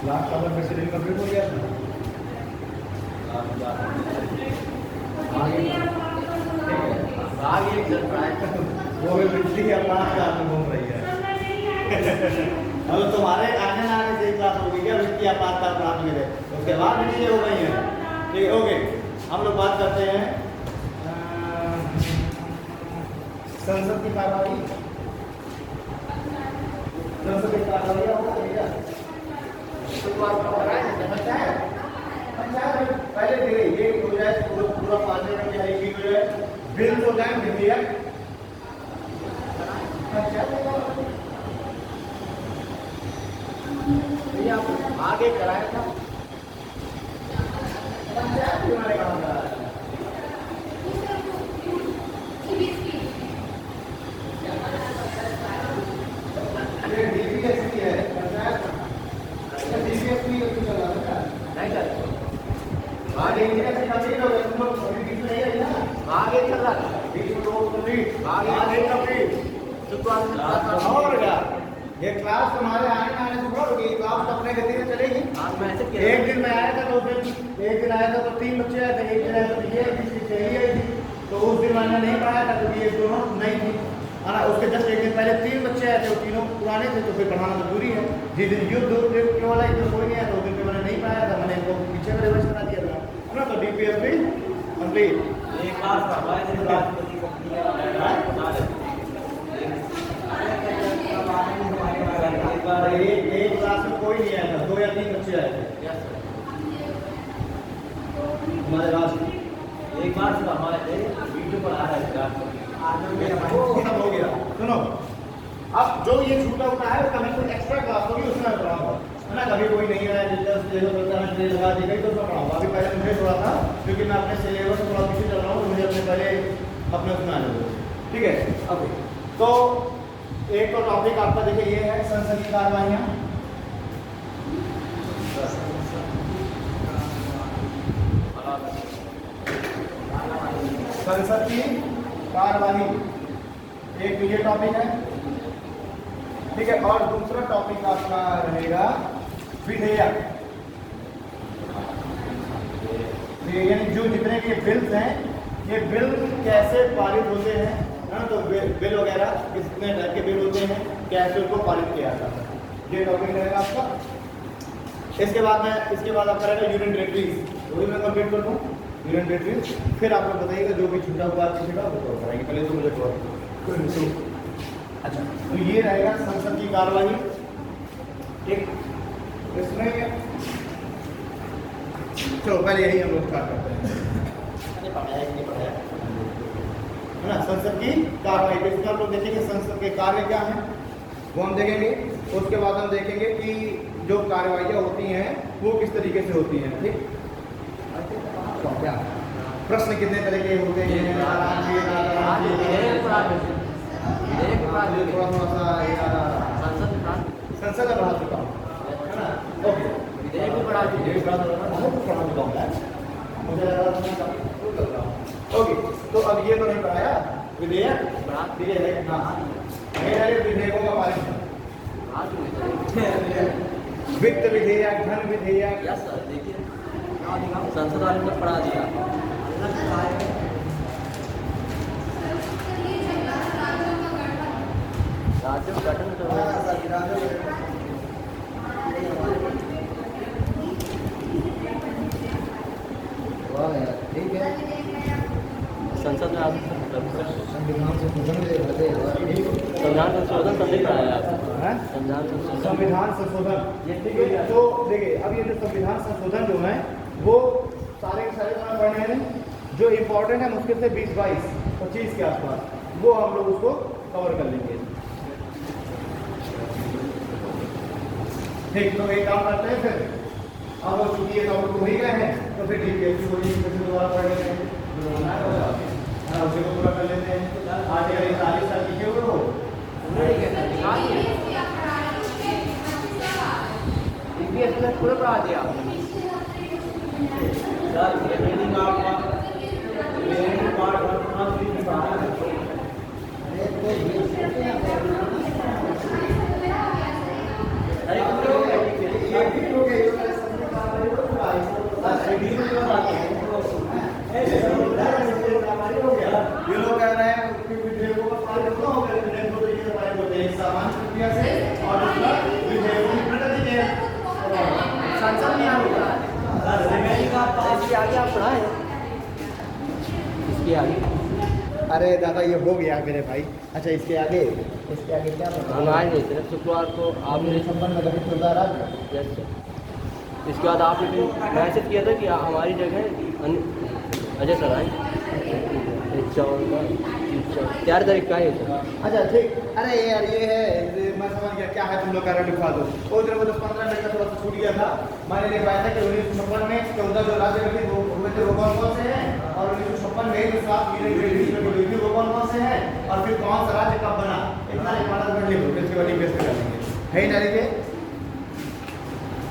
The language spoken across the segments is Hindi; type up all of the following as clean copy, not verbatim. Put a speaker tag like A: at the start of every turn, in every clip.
A: लास्ट वाला प्रेसिडेंट कंप्लीट हो गया था। आगे वो भी बिजली की अपना घूम रही है। अब तुम्हारे आने से क्लास होगी क्या वित्तीय आपातकाल प्राप्त में उसके बाद बिजली हो गई है। ठीक है, ओके। हम लोग बात करते हैं संसद की कार्यवाही। संसद की कार्यवाही पहले धीरे ये हो जाए पूरा 5 मिनट की हाई हो जाए बिल हो जाए विधेयक। आगे कराया था पंचायत हमारे काम का ये डीपीएसपी है पंचायत डीपीएसपी को चला रहा है नहीं चल आगे डीपीएसपी कंप्लीट हो गया तुम लोग अभी बीच में नहीं है ना आगे चल रहा है बीच में लोग कंप्लीट आगे कंप्लीट और क्या ये क्लास तुम्हारे आने से होगी। क्लास तो अपने गति से चलेगी। एक दिन मैं आया था तो एक दिन आया था तो 3 बच्चे आए थे, एक दिन आया तो ये चाहिए आई थी तो उस दिन मैंने नहीं पढ़ाया था क्योंकि ये दोनों नहीं थी है ना। उसके जस्ट एक दिन पहले 3 बच्चे आए थे, वो तीनों पुराने थे तो फिर पढ़ाना तो जरूरी है। जिस दिन युद्ध वाला इधर कोई नहीं आया तो उस दिन पे मैंने नहीं पढ़ाया था, मैंने इनको पीछे में रिवर्स करा दिया था है ना। तो डीपीएसपी कंप्लीट एक क्लास में कोई नहीं आया था, 2 या 3 बच्चे आए थे हमारे राज एक बार से हमारे थे वीडियो पर आ रहा है सब हो गया। सुनो, अब जो ये छूटा उठा है कभी कोई एक्स्ट्रा क्लास होगी उसमें पढ़ाऊंगा है ना। कभी कोई नहीं आया दिलचस्प लगा दी गई तो उसमें पढ़ाऊंगा। अभी पहले मुझे थोड़ा था क्योंकि मैं अपने सिलेबस थोड़ा पीछे चल रहा हूँ तो मुझे अपने पहले अपने उसमें आने दो। ठीक है, अभी तो एक तो टॉपिक आपका देखिए ये है संसद की कार्यवाहियां। संसद की कार्यवाही एक ये टॉपिक है। ठीक है, और दूसरा टॉपिक आपका रहेगा विधेयक। यानी जो जितने के बिल्स हैं ये बिल कैसे पारित होते हैं ना, तो बिल वगैरह कितने टाइप के बिल होते हैं कैसे उनको पारित किया जाता है, ये टॉपिक रहेगा आपका। इसके बाद आप करेंगे यूनियन टेरिटरीज, वो भी मैं कंप्लीट कर दूँ यूनियन टेरिटरीज। फिर आप लोग बताइएगा जो भी छूटा हुआ पिछड़ा वो तो कराएंगे। पहले तो मुझे अच्छा, तो ये रहेगा संसद की कार्यवाही। ठीक, इसमें चलो पहले यही हम लोग स्टार्ट करते हैं है ना। संसद की कार्यवाही इसमें हम लोग देखेंगे संसद के कार्य क्या हैं वो हम देखेंगे। उसके बाद हम देखेंगे कि जो कार्यवाहियाँ होती हैं वो किस तरीके से होती हैं। ठीक, तो क्या प्रश्न कितने तरह के होते हैं थोड़ा सा संसद में पढ़ा चुका हूँ है ना। ओके, पढ़ा चुका हूँ मुझे लगा। ओके, तो अब ये तो नहीं पढ़ाया विधेयक हाँ विधेयकों का पालन वित्त विधेयक धन विधेयक देखिए संसद वाले ने पढ़ा दिया। राज्य गठन ठीक है। संसद में संविधान संशोधन नहीं पढ़ाया संविधान संशोधन। ठीक है, तो देखिए अब ये जो संविधान संशोधन जो है वो सारे के सारे पढ़ने हैं। जो इम्पोर्टेंट है मुश्किल से 20, 22, 25 के आसपास वो हम लोग उसको कवर कर लेंगे। ठीक, तो एक काम करते हैं फिर अब चूंकि ये टॉपिक हो ही गए हैं तो फिर डीपीएसपी को दोबारा पढ़ लेते हैं, उसी को पूरा कर लेते हैं। आज 40 साल की क्यों हो डीपीएसपी ने पूरा पढ़ा दिया एक सामान्य प्रक्रिया से और दूसरा विधेयकों की प्रगति के संसद में होगा। इसके आगे आप पढ़ाए, इसके आगे। अरे दादा ये हो गया मेरे भाई। अच्छा इसके आगे क्या पता?
B: हमारे नहीं सिर्फ शुक्रवार को आपने
A: संबंध में गठित होता रहा।
B: Yes sir. इसके बाद आपने मैसेज किया था कि हमारी जगह अजय सर आए 4 तारीख का है सर।
A: अच्छा ठीक। अरे यार ये है, मैं समझ गया क्या है, तुम लोग कारण लिखवा दो। वो इधर वो 15 मिनट का थोड़ा सा छूट गया था। मैंने लिखवाया था कि 1956 में 14 जो राज्य गठित हुए थे वो कौन से हैं, और 1956 में जो 7 मिलियन वो कौन से हैं, और फिर कौन सा राज्य कब बना। इतना इंपॉर्टेंट कर लिखो, फिर वाली बेस पे कर लेंगे। है ही ना लिखे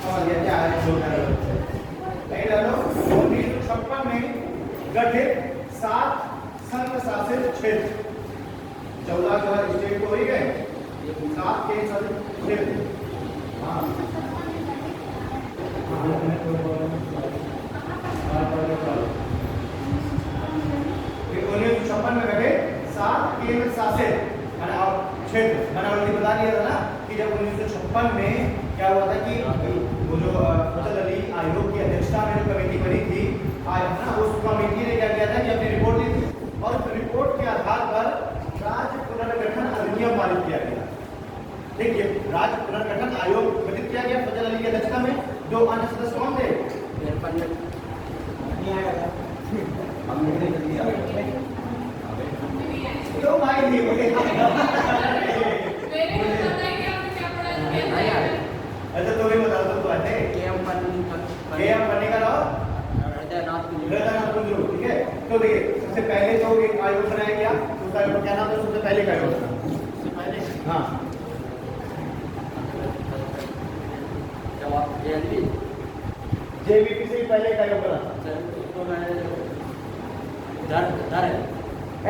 A: समझ गया क्या है जो नहीं डालो। 1956 में गठित 7 संघ शासित क्षेत्र, 14 जो है स्टेट को ही गए, 7 केंद्र शासित क्षेत्र। हाँ 1956 में गठित 7 केंद्र शासित क्षेत्र। मैंने ऑलरेडी बता दिया था ना कि जब 1956 में क्या हुआ था कि वो जो फजल अली आयोग की अध्यक्षता में जो कमेटी बनी थी ना, उस कमेटी ने क्या किया था कि अपनी रिपोर्ट दी थी, और उस रिपोर्ट के आधार पर राज्य पुनर्गठन अधिनियम पारित किया गया। देखिए राज्य पुनर्गठन आयोग गठित किया गया फजल अली की अध्यक्षता में। जो अन्य सदस्य कौन थे? तो भाई नहीं बोले अच्छा तो भी बता दो बात है के एम पन्नी का नाम हृदयनाथ कुंजरू। ठीक है, तो देखिए सबसे पहले तो एक आयोग बनाया गया, उसका आयोग क्या नाम था? सबसे पहले का आयोग सबसे पहले हाँ जेबीपी से पहले का आयोग बना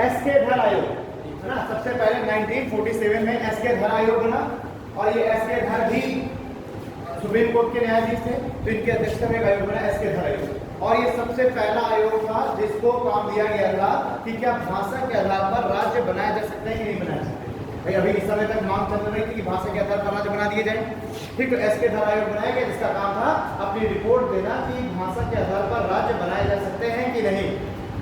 A: एसके धर आयोग है ना। सबसे पहले 1947 में एसके धर आयोग बना, और ये एसके धर भी सुप्रीम कोर्ट के न्यायाधीश थे, तो इनके अध्यक्षता में आयोग बना एसके धर आयोग। और ये सबसे पहला आयोग था जिसको काम दिया गया था कि क्या भाषा के आधार पर राज्य बनाए जा सकते हैं कि नहीं बनाए सकते। भाई अभी इस समय तक मांग चल रही थी कि भाषा के आधार पर राज्य बना दिए जाए। ठीक, तो एसके धर आयोग बनाया गया जिसका काम था अपनी रिपोर्ट देना कि भाषा के आधार पर राज्य बनाए जा सकते हैं कि नहीं।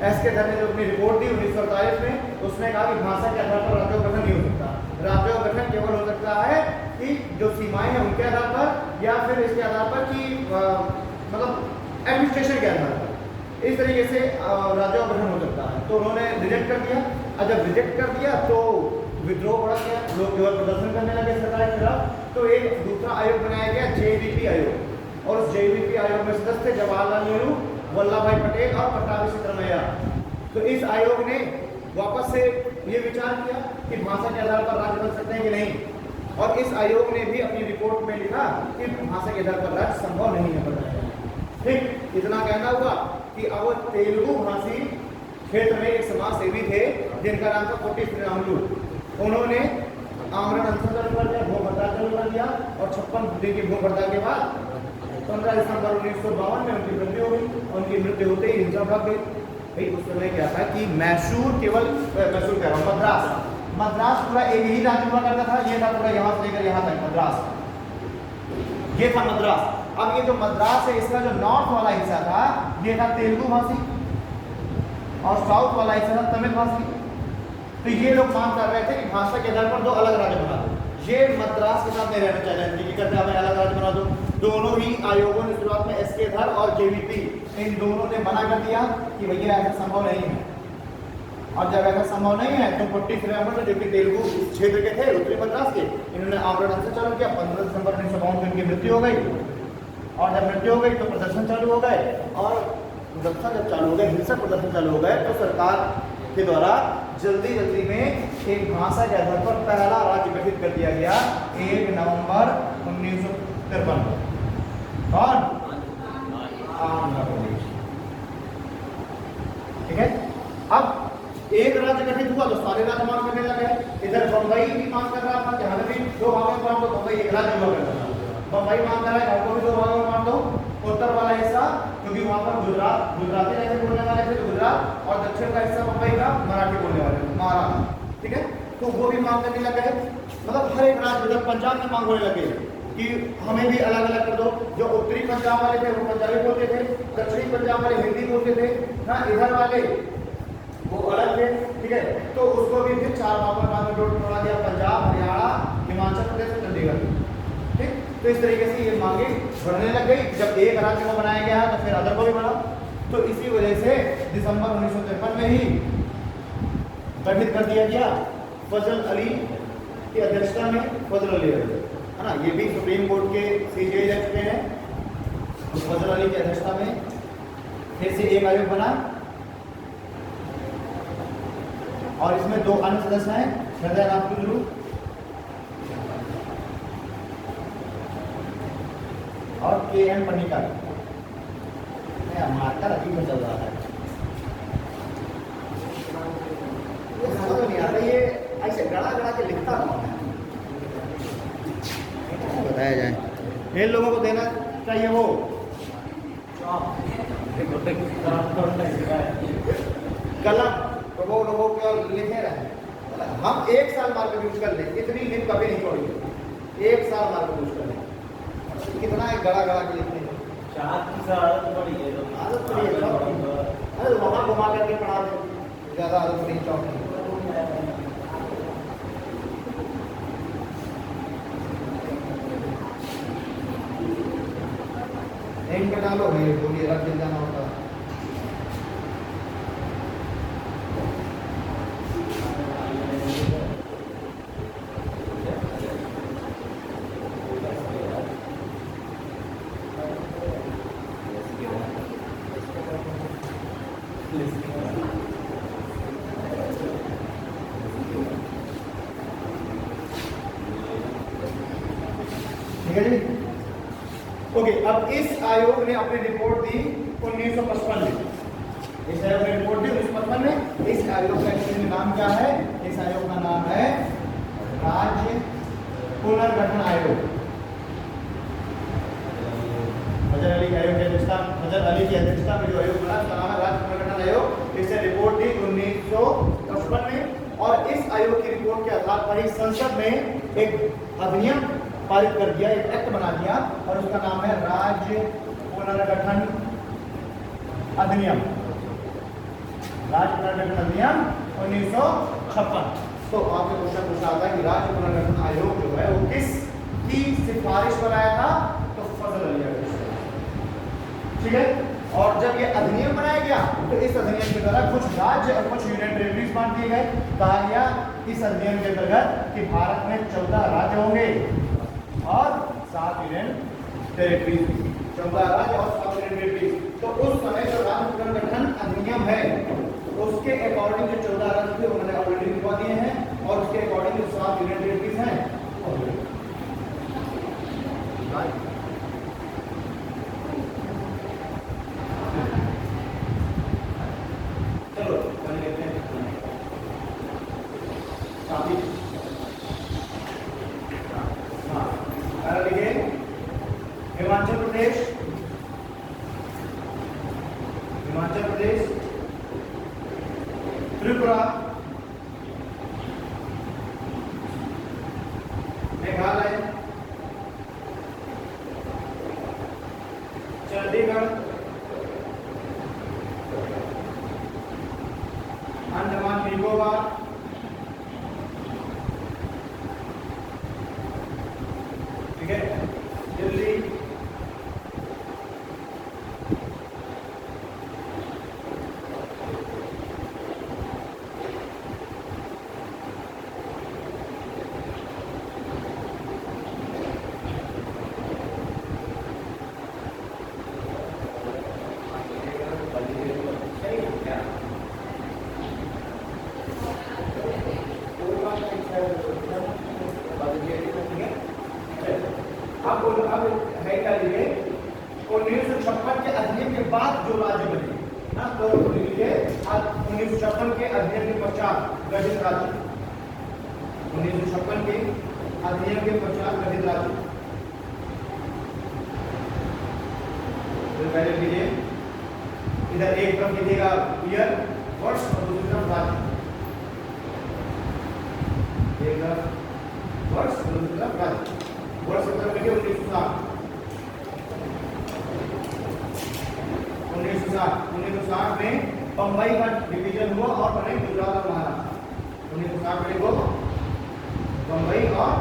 A: एसके धर ने जो अपनी रिपोर्ट दी 1948 में, उसने कहा कि भाषा के आधार पर राज्यों का गठन नहीं हो सकता। राज्यों का गठन केवल हो सकता है कि जो सीमाएं हैं उनके आधार पर, या फिर इसके आधार पर कि मतलब एडमिनिस्ट्रेशन के आधार पर। इस तरीके से राज्यों का गठन हो सकता है। तो उन्होंने रिजेक्ट कर दिया, और जब रिजेक्ट कर दिया तो विद्रोह बढ़ गया, लोग केवल प्रदर्शन करने लगे सरकार के खिलाफ। तो एक दूसरा आयोग बनाया गया जेबीपी आयोग, और उस जेबीपी आयोग में सदस्य थे जवाहरलाल नेहरू, वल्लभ भाई पटेल और पट्टाभी सिद्धरामैया। तो इस आयोग ने वापस से ये विचार किया कि भाषा के आधार पर राज्य बन सकते हैं कि नहीं, और इस आयोग ने भी अपनी रिपोर्ट में लिखा कि भाषा के आधार पर राज्य संभव नहीं है बनाया। ठीक, इतना कहना हुआ कि अब तेलुगु भाषी क्षेत्र में एक समाज सेवी थे जिनका नाम था पोटी श्रीरामुलु। उन्होंने आमरण अनशन चालू कर दिया, भूख हड़ताल चालू कर दिया, और 56 दिन की भूख हड़ताल के बाद 15 दिसंबर 1952 में उनकी मृत्यु हो गई। उनकी मृत्यु होते ही हिंसा भड़क गई। भाई उस समय क्या था कि मैसूर केवल मैसूर कह रहा हूँ मद्रास पूरा एक ही राज्य हुआ करता था। ये था पूरा यहाँ से लेकर यहाँ तक मद्रास, ये था मद्रास। अब ये जो मद्रास है इसका जो नॉर्थ वाला हिस्सा था ये था तेलुगु भाषी, और साउथ वाला हिस्सा था तमिल भाषी। तो ये लोग मांग कर रहे थे कि भाषा के आधार पर 2 अलग राज्य बना दो। ये मद्रास के साथ नहीं रहना चाहते थे कि कहते हमें अलग राज्य बना दो। दोनों ही आयोगों ने शुरुआत में एसके धर और जेबीपी, इन दोनों ने मना कर दिया कि भैया ऐसा संभव नहीं है। और जब ऐसा संभव नहीं है तो पोटी श्रीरामुलु जो कि तेलुगु क्षेत्र के थे, उत्तरी मद्रास के, इन्होंने आमरण अनशन चालू किया। 15 दिसंबर 1952 में इनकी मृत्यु हो गई, और जब मृत्यु हो गई तो प्रदर्शन चालू हो गए, और प्रदर्शन जब चालू हो गए, हिंसक प्रदर्शन चालू हो गए, तो सरकार के द्वारा जल्दी में एक भाषा के आधार पर पहला राज्य गठित कर दिया गया 1 नवंबर 1953 को। कौन? आंध्र प्रदेश। ठीक है, अब एक राज्य गठित हुआ तो सारे राज्य मांग करने लगे। इधर बंबई भी मांग कर रहा था कि हमें भी 2 भागों में बांट दो, बंबई एक राज्य हुआ करता था। बंबई मांग कर रहा है हमको भी 2 भागों में बांट दो। उत्तर वाला हिस्सा क्योंकि वहां पर गुजराती रहते बोलने वाले थे गुजरात, और दक्षिण का हिस्सा बंबई का मराठी बोलने वाले महाराष्ट्र। ठीक है, तो वो भी मांग करने लग गए। मतलब हर एक राज्य, जब पंजाब में मांग होने लगे कि हमें भी अलग अलग कर दो, जो उत्तरी पंजाब वाले थे वो पंजाबी बोलते थे, दक्षिणी पंजाब वाले हिंदी बोलते थे, हाँ इधर वाले वो अलग थे, ठीक है। तो उसको भी फिर 4 भागों में तोड़ा दिया, पंजाब, हरियाणा, हिमाचल प्रदेश, चंडीगढ़, ठीक। तो इस तरीके से ये मांगे बढ़ने लग गई। जब एक राज्य को बनाया गया तो फिर अदर को भी बना। तो इसी वजह से दिसंबर 1953 में ही गठित कर दिया गया फजल अली की अध्यक्षता में, फजल अली है ना, ये भी सुप्रीम कोर्ट के सीजे रह चुके हैं। तो फजल अली की अध्यक्षता में फिर से एक आयोग बना और इसमें 2 अन्य सदस्य हैं, हृदय राम टुल्लू और KM पनिकर। मार्कर अजीब में चल रहा है, ये समझ नहीं आता, ये ऐसे गड़ा गड़ा के लिखता कौन है, बताया जाए। इन लोगों को देना चाहिए वो कलम, लोगों को लिखे रहे। हम 1 साल मार्केट यूज कर लें, इतनी लिख कभी नहीं छोड़ेंगे, 1 साल मार्केट यूज कर लें। कितना है गड़ा गड़ा के लिखते हैं, आदत पड़ी है, अरे वहाँ घुमा करके पढ़ा दो, ज़्यादा आदत नहीं चौकी। इनका डालो भाई, बोलिए रख दिल जाना होता। ठीक है जी, ओके। अब इस आयोग ने अपनी रिपोर्ट दी 1955 में, इस आयोग ने रिपोर्ट दी 1955 में। इस आयोग का एक्चुअली नाम क्या है? इस आयोग का नाम है राज्य पुनर्गठन आयोग। फजल अली की आयोग की अध्यक्षता, फजल अली की अध्यक्षता में जो आयोग बना उसका नाम है राज्य पुनर्गठन आयोग। इससे रिपोर्ट दी 1955 में और इस आयोग की रिपोर्ट के आधार पर ही संसद में एक अधिनियम पारित कर दिया, एक एक्ट बना दिया और उसका नाम है राज्य पुनर्गठन अधिनियम, राज्य पुनर्गठन अधिनियम 1956। तो आपसे क्वेश्चन पूछा था कि राज्य पुनर्गठन आयोग जो है वो किस की सिफारिश पर आया था? तो फजल अली की, ठीक है। और जब ये अधिनियम बनाया गया तो इस अधिनियम के द्वारा कुछ राज्य और कुछ यूनियन टेरिटरीज बांट दिए गए। कहा गया इस अधिनियम के अंतर्गत कि भारत में 14 राज्य होंगे और 7 यूनियन टेरिटरीज, 14 राज्य और 7 यूनियन टेरिटरीज। तो उस समय जो राज्य पुनर्गठन अधिनियम है उसके अकॉर्डिंग जो 14 राज्य थे उन्होंने ऑलरेडी लिखवा दिए हैं और उसके अकॉर्डिंग जो 7 यूनियन टेरिटरीज हैं। चलो देखते हैं हिमाचल प्रदेश, त्रिपुरा, मेघालय, चंडीगढ़, अंडमान निकोबार, ठीक है, दिल्ली, अब है क्या लिए 1956 के अधिनियम के बाद जो राज्य बने ना, तो लिए 1956 के अधिनियम के पश्चात गठित राज्य, 1956 के अधिनियम के पश्चात गठित राज्य। तो पहले लीजिए, इधर एक तरफ लिखिएगा ईयर, वर्ष और दूसरी तरफ राज्य, एक तरफ वर्ष 1960 में बम्बई का डिवीजन हुआ और बने गुजरात और महाराष्ट्र। 1960 में वो बम्बई और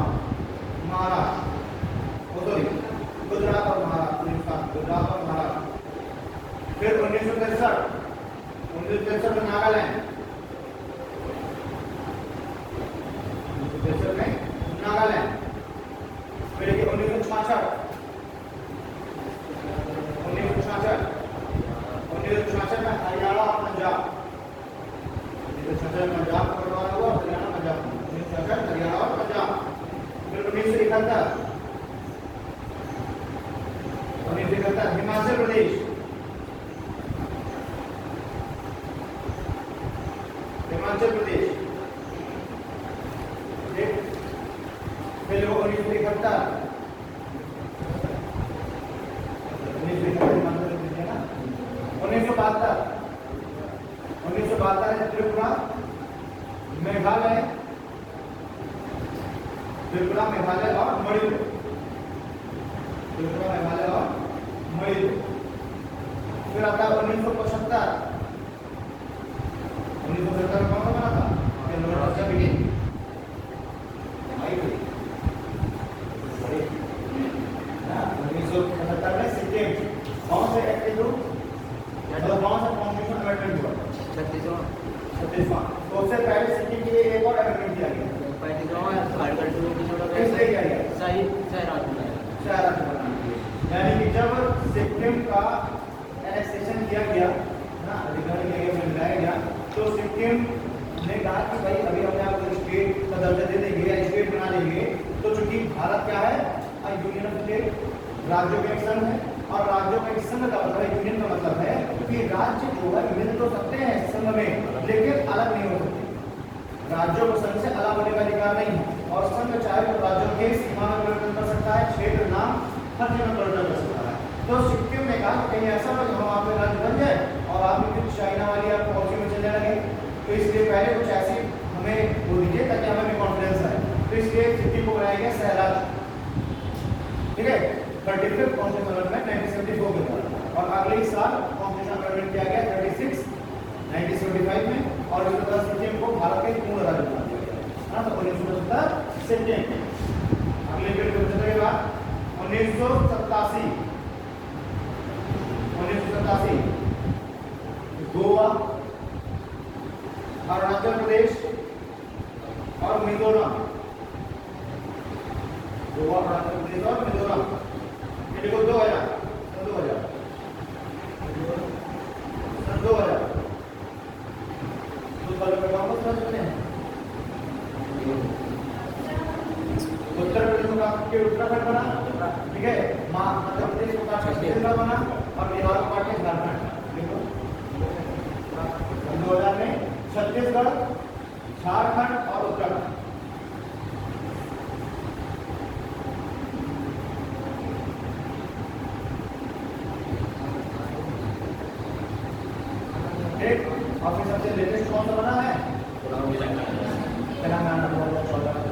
A: महाराष्ट्र, गुजरात और महाराष्ट्र, गुजरात और महाराष्ट्र। फिर 1963 में नागालैंड, 1963 में नागालैंड। फिर 1966 में हरियाणा और पंजाब, 1966 में पंजाब का बंटवारा हुआ, हरियाणा पंजाब, 1966 हरियाणा और पंजाब। फिर 1971 हिमाचल प्रदेश, फिर 1971 1972 है त्रिपुरा, मेघालय और मणिपुर, फिर आता है 1975 में कौन सा बना था? 1975 में सिक्किम कौन से एक्ट के थ्रू, मतलब कौन सा कॉन्स्टिट्यूशन अमेंडमेंट हुआ? 36वां। तो उससे पहले सिक्किम के लिए एक और अमेंडमेंट किया गया, 35वां आर्टिकल 2 की छोटा किया गया सही शहरात बनाने के लिए। यानी कि जब सिक्किम का एनेक्सेशन किया गया ना, अधिग्रहण किया गया, मिलाया गया, तो सिक्किम ने कहा कि भाई अभी हमने आपको स्टेट का दर्जा दे देंगे या स्टेट बना देंगे। तो चूंकि भारत क्या है, यूनियन ऑफ स्टेट, राज्यों का एक संघ है, और राज्यों का एक संघ का मतलब है, यूनियन का मतलब है कि राज्य जो है मिल तो सकते हैं संघ में, लेकिन अलग नहीं हो सकते। राज्यों को संघ से अलग होने का अधिकार नहीं है, और संघ चाहे तो राज्यों के सीमा में परिवर्तन कर सकता है, क्षेत्र नाम हर जगह परिवर्तन कर सकता है। तो सिक्किम ने कहा कहीं ऐसा हो हम आप में राज्य बन जाए और आप कुछ चाइना वाली आप पॉलिसी में चलने लगे, तो इसलिए पहले कुछ ऐसी हमें बोल दीजिए ताकि हमें भी कॉन्फिडेंस आए। तो इसलिए सिक्किम को बनाया गया सहराज, ठीक है, 35th कॉन्स्टिट्यूशन अमेंडमेंट 1974 के बाद, और अगले ही साल कॉन्स्टिट्यूशन अमेंडमेंट किया गया 36 1975 में, और इसके बाद सिक्किम को भारत के पूर्ण राज्य बना दिया गया। तो 1970 सिक्किम। अगले के बाद 1987 गोवा, अरुणाचल प्रदेश और मिजोरम, गोवा, अरुणाचल प्रदेश और मिजोरम। ये देखो 2000 उत्तर प्रदेश को काट के उत्तराखंड बना, ठीक है, मध्य प्रदेश को काट के छत्तीसगढ़ बना, और बिहार को काट के झारखंड। 2000 में छत्तीसगढ़, झारखंड और उत्तराखंड। और फिर सबसे लेटेस्ट कौन सा बना है? तेलंगाना 2014 में।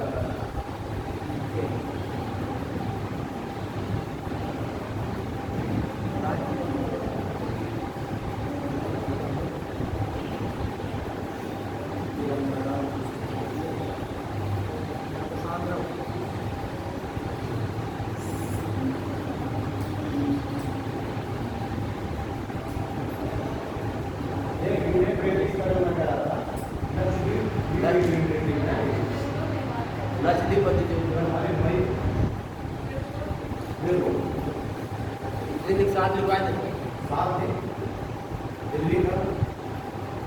A: दिल्ली का,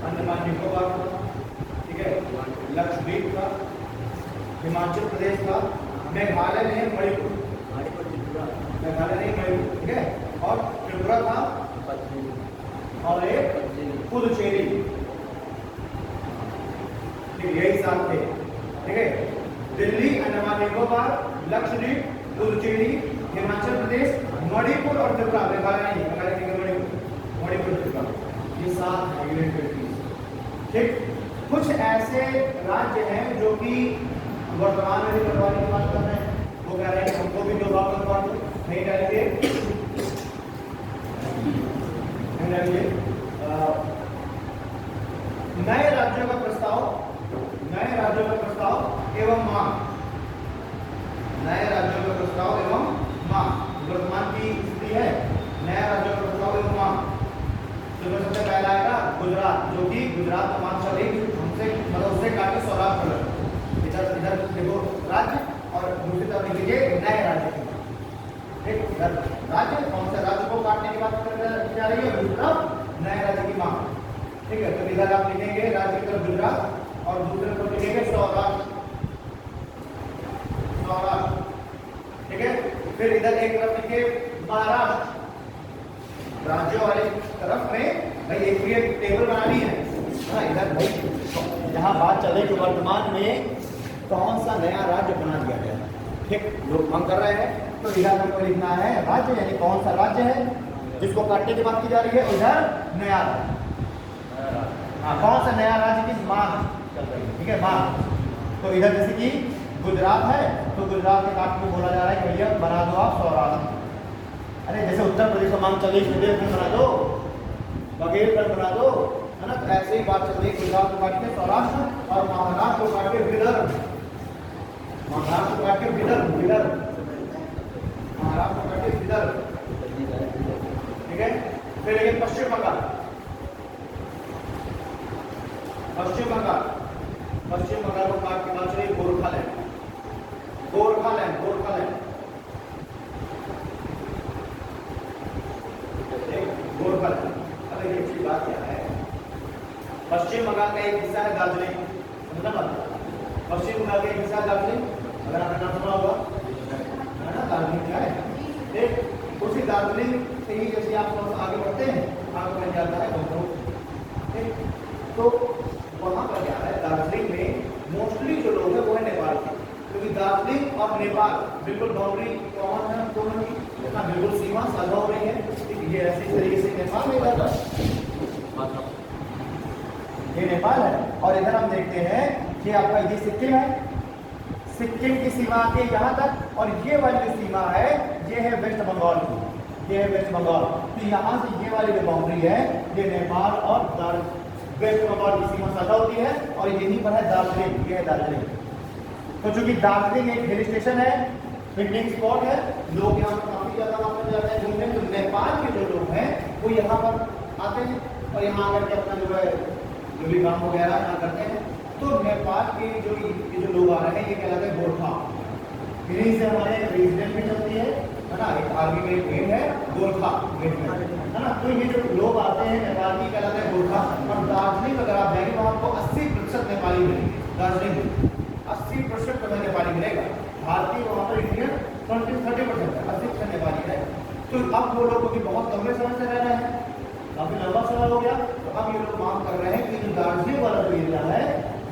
A: अंडमान निकोबार का, ठीक है, लक्षद्वीप का, हिमाचल प्रदेश का, मेघालय नहीं मणिपुर, मेघालय नहीं मणिपुर, ठीक है, और त्रिपुरा का, और एक पुदुचेरी, ठीक, यही सात थे, ठीक है। दिल्ली, अंडमान निकोबार, लक्षद्वीप, पुदुचेरी, हिमाचल प्रदेश, मणिपुर और त्रिपुरा, मेघालय नहीं, मणिपुर त्रिपुरा, ये सात यूनियन टेरिटरीज। ठीक, कुछ ऐसे राज्य हैं जो कि वर्तमान में भी बंटवारे की बात कर रहे हैं, वो कह रहे हैं हमको भी 2 भाग बंटवा दो, नहीं डालेंगे, नहीं डालेंगे। नए राज्यों का प्रस्ताव, नए राज्यों का प्रस्ताव एवं मांग, नए राज्यों का प्रस्ताव एवं मांग, वर्तमान की स्थिति है नया राज्यों का प्रस्ताव एवं मांग। तो सबसे पहला आएगा गुजरात, जो कि गुजरात तमाम सभी हमसे मतलब उससे काफी सौराष्ट्र अलग, इधर इधर देखो राज्य और दूसरी तरफ लिखिए नए राज्य की मांग। ठीक, इधर राज्य कौन से राज्य को काटने की बात की जा रही है, दूसरी तरफ नए राज्य की मांग। ठीक है, तो इधर आप लिखेंगे राज्य की तरफ गुजरात और दूसरे तरफ लिखेंगे सौराष्ट्र, सौराष्ट्र। ठीक है, फिर इधर एक तरफ लिखिए महाराष्ट्र, राज्यों वाले तरफ में भाई एक भी एक टेबल बनानी है। हाँ, इधर भाई यहाँ बात चल रही कि वर्तमान में कौन सा नया राज्य बना दिया गया है। ठीक, लोग मांग कर रहे हैं, तो इधर हमको लिखना है राज्य, यानी कौन सा राज्य है जिसको काटने की बात की जा रही है, इधर नया राज्य। हाँ, कौन सा नया राज्य की मांग चल रही है। ठीक है, मांग। तो इधर जैसे कि गुजरात है, तो गुजरात के काट में बोला जा रहा है कि भैया बना दो आप सौराष्ट्र। अरे जैसे उत्तर प्रदेश में मांग चल रही है बना दो, बघेलखंड बना दो, है ना। तो ऐसे ही बात चल रही है, गुजरात को काट के सौराष्ट्र और महाराष्ट्र को काट के विदर्भ, महाराष्ट्र को काट के विदर्भ, विदर्भ, महाराष्ट्र को काट के विदर्भ। ठीक है, फिर लेकिन पश्चिम बंगाल, पश्चिम बंगाल, पश्चिम बंगाल को काट के बात चल रही है गोरखालैंड, गोरखालैंड, गोरखालैंड, गोरखालैंड। अब एक अच्छी बात क्या है, पश्चिम बंगाल का एक हिस्सा है दार्जिलिंग, समझना बात, पश्चिम बंगाल का एक हिस्सा है दार्जिलिंग, अगर आपने नाम सुना होगा, है ना, दार्जिलिंग क्या है। ठीक, उसी दार्जिलिंग से ही जैसे आप आगे बढ़ते हैं, आपको मिल जाता है गंगटोक। ठीक, तो वहाँ पर क्या है, दार्जिलिंग में मोस्टली जो लोग हैं वो है नेपाल के, क्योंकि दार्जिलिंग और नेपाल बिल्कुल बाउंड्री कॉमन है दोनों की, बिल्कुल सीमा साझा हो रही है। ये ऐसी तरीके से नेपाल में इधर ये नेपाल है, और इधर हम देखते हैं कि आपका ये सिक्किम है, सिक्किम की सीमा के यहाँ तक, और ये वाली जो सीमा है ये है वेस्ट बंगाल की, ये है वेस्ट बंगाल। तो यहाँ से ये वाली जो बाउंड्री है ये नेपाल और वेस्ट बंगाल की सीमा साझा होती है, और यहीं पर है दार्जिलिंग, ये है दार्जिलिंग। तो चूंकि दार्जिलिंग एक हिल स्टेशन है, पिकनिक स्पॉट है, लोग यहाँ पर काफी ज्यादा वहाँ पर जाते हैं घूमने, तो नेपाल के जो लोग हैं वो यहाँ पर आते हैं और यहाँ आकर के अपना जो है जो भी काम वगैरह यहाँ करते हैं। तो नेपाल के जो ये जो लोग आ रहे हैं ये कहलाते हैं गोरखा, इन्हीं से हमारे रेजिडेंट भी चलती है ना, एक आर्मी में एक विंग है गोरखा, है ना। तो ये जो लोग आते हैं नेपाल की कहलाते हैं गोरखा। और दार्जिलिंग अगर आप जाएंगे तो आपको 80% नेपाली मिलेंगे, दार्जिलिंग में 80% तुम्हें नेपाली मिलेगा। भारतीय वहाँ पर इंडियन 30% है, 80% नेपाली है। तो अब वो लोग भी बहुत लंबे समय से रह रहे हैं, काफी लंबा समय हो गया, तो अब ये लोग मांग कर रहे हैं कि जो दार्जिलिंग वाला जो एरिया है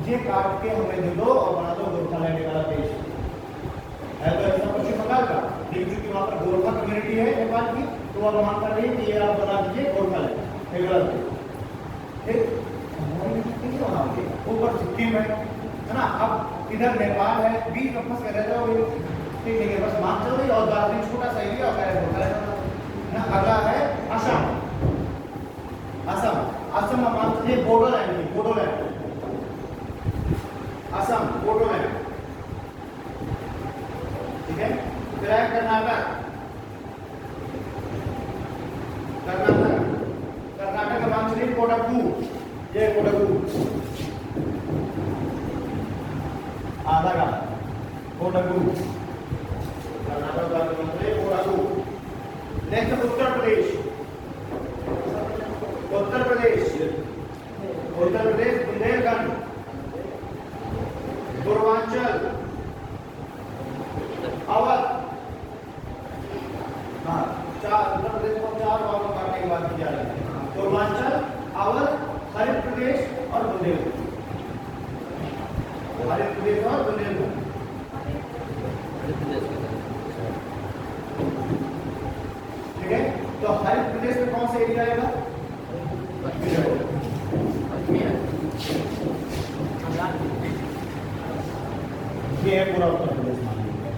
A: ये काट के हमें दे दो और बना दो गोरखालैंड वाला देश है। तो ऐसा पश्चिम बंगाल का, लेकिन चूंकि वहाँ पर गोरखा कम्युनिटी है नेपाल की, तो वह मांग कर रही है कि ये आप बना दीजिए गोरखालैंड। ऊपर सिक्किम है ना। अब इधर नेपाल है, बीच में फंस के रह जाओगे, ठीक है, बस मांग चल रही है। और दार्जिलिंग छोटा सा एरिया है। अगला है असम, असम, असम में मान लीजिए बोडोलैंड, बोडोलैंड, असम, बोडोलैंड, ठीक है। फिर है कर्नाटक, कर्नाटक, कर्नाटक का मान लीजिए कोडगू, ये कोडगू, आधा का कोडगू, कर्नाटक का मान लीजिए कोडगू। नेक्स्ट उत्तर प्रदेश, उत्तर प्रदेश, उत्तर प्रदेश बुंदेलखंड, पूर्वांचल, अवध। हाँ, उत्तर प्रदेश को 4 भागों में काटने की बात की जा रही है। पूर्वांचल, अवध, हरित प्रदेश और बुंदेलखंड, हरित प्रदेश और बुंदेलखंड। ठीक है, तो हरित प्रदेश में कौन सा एरिया आएगा? ये है पूरा उत्तर प्रदेश मान लीजिए,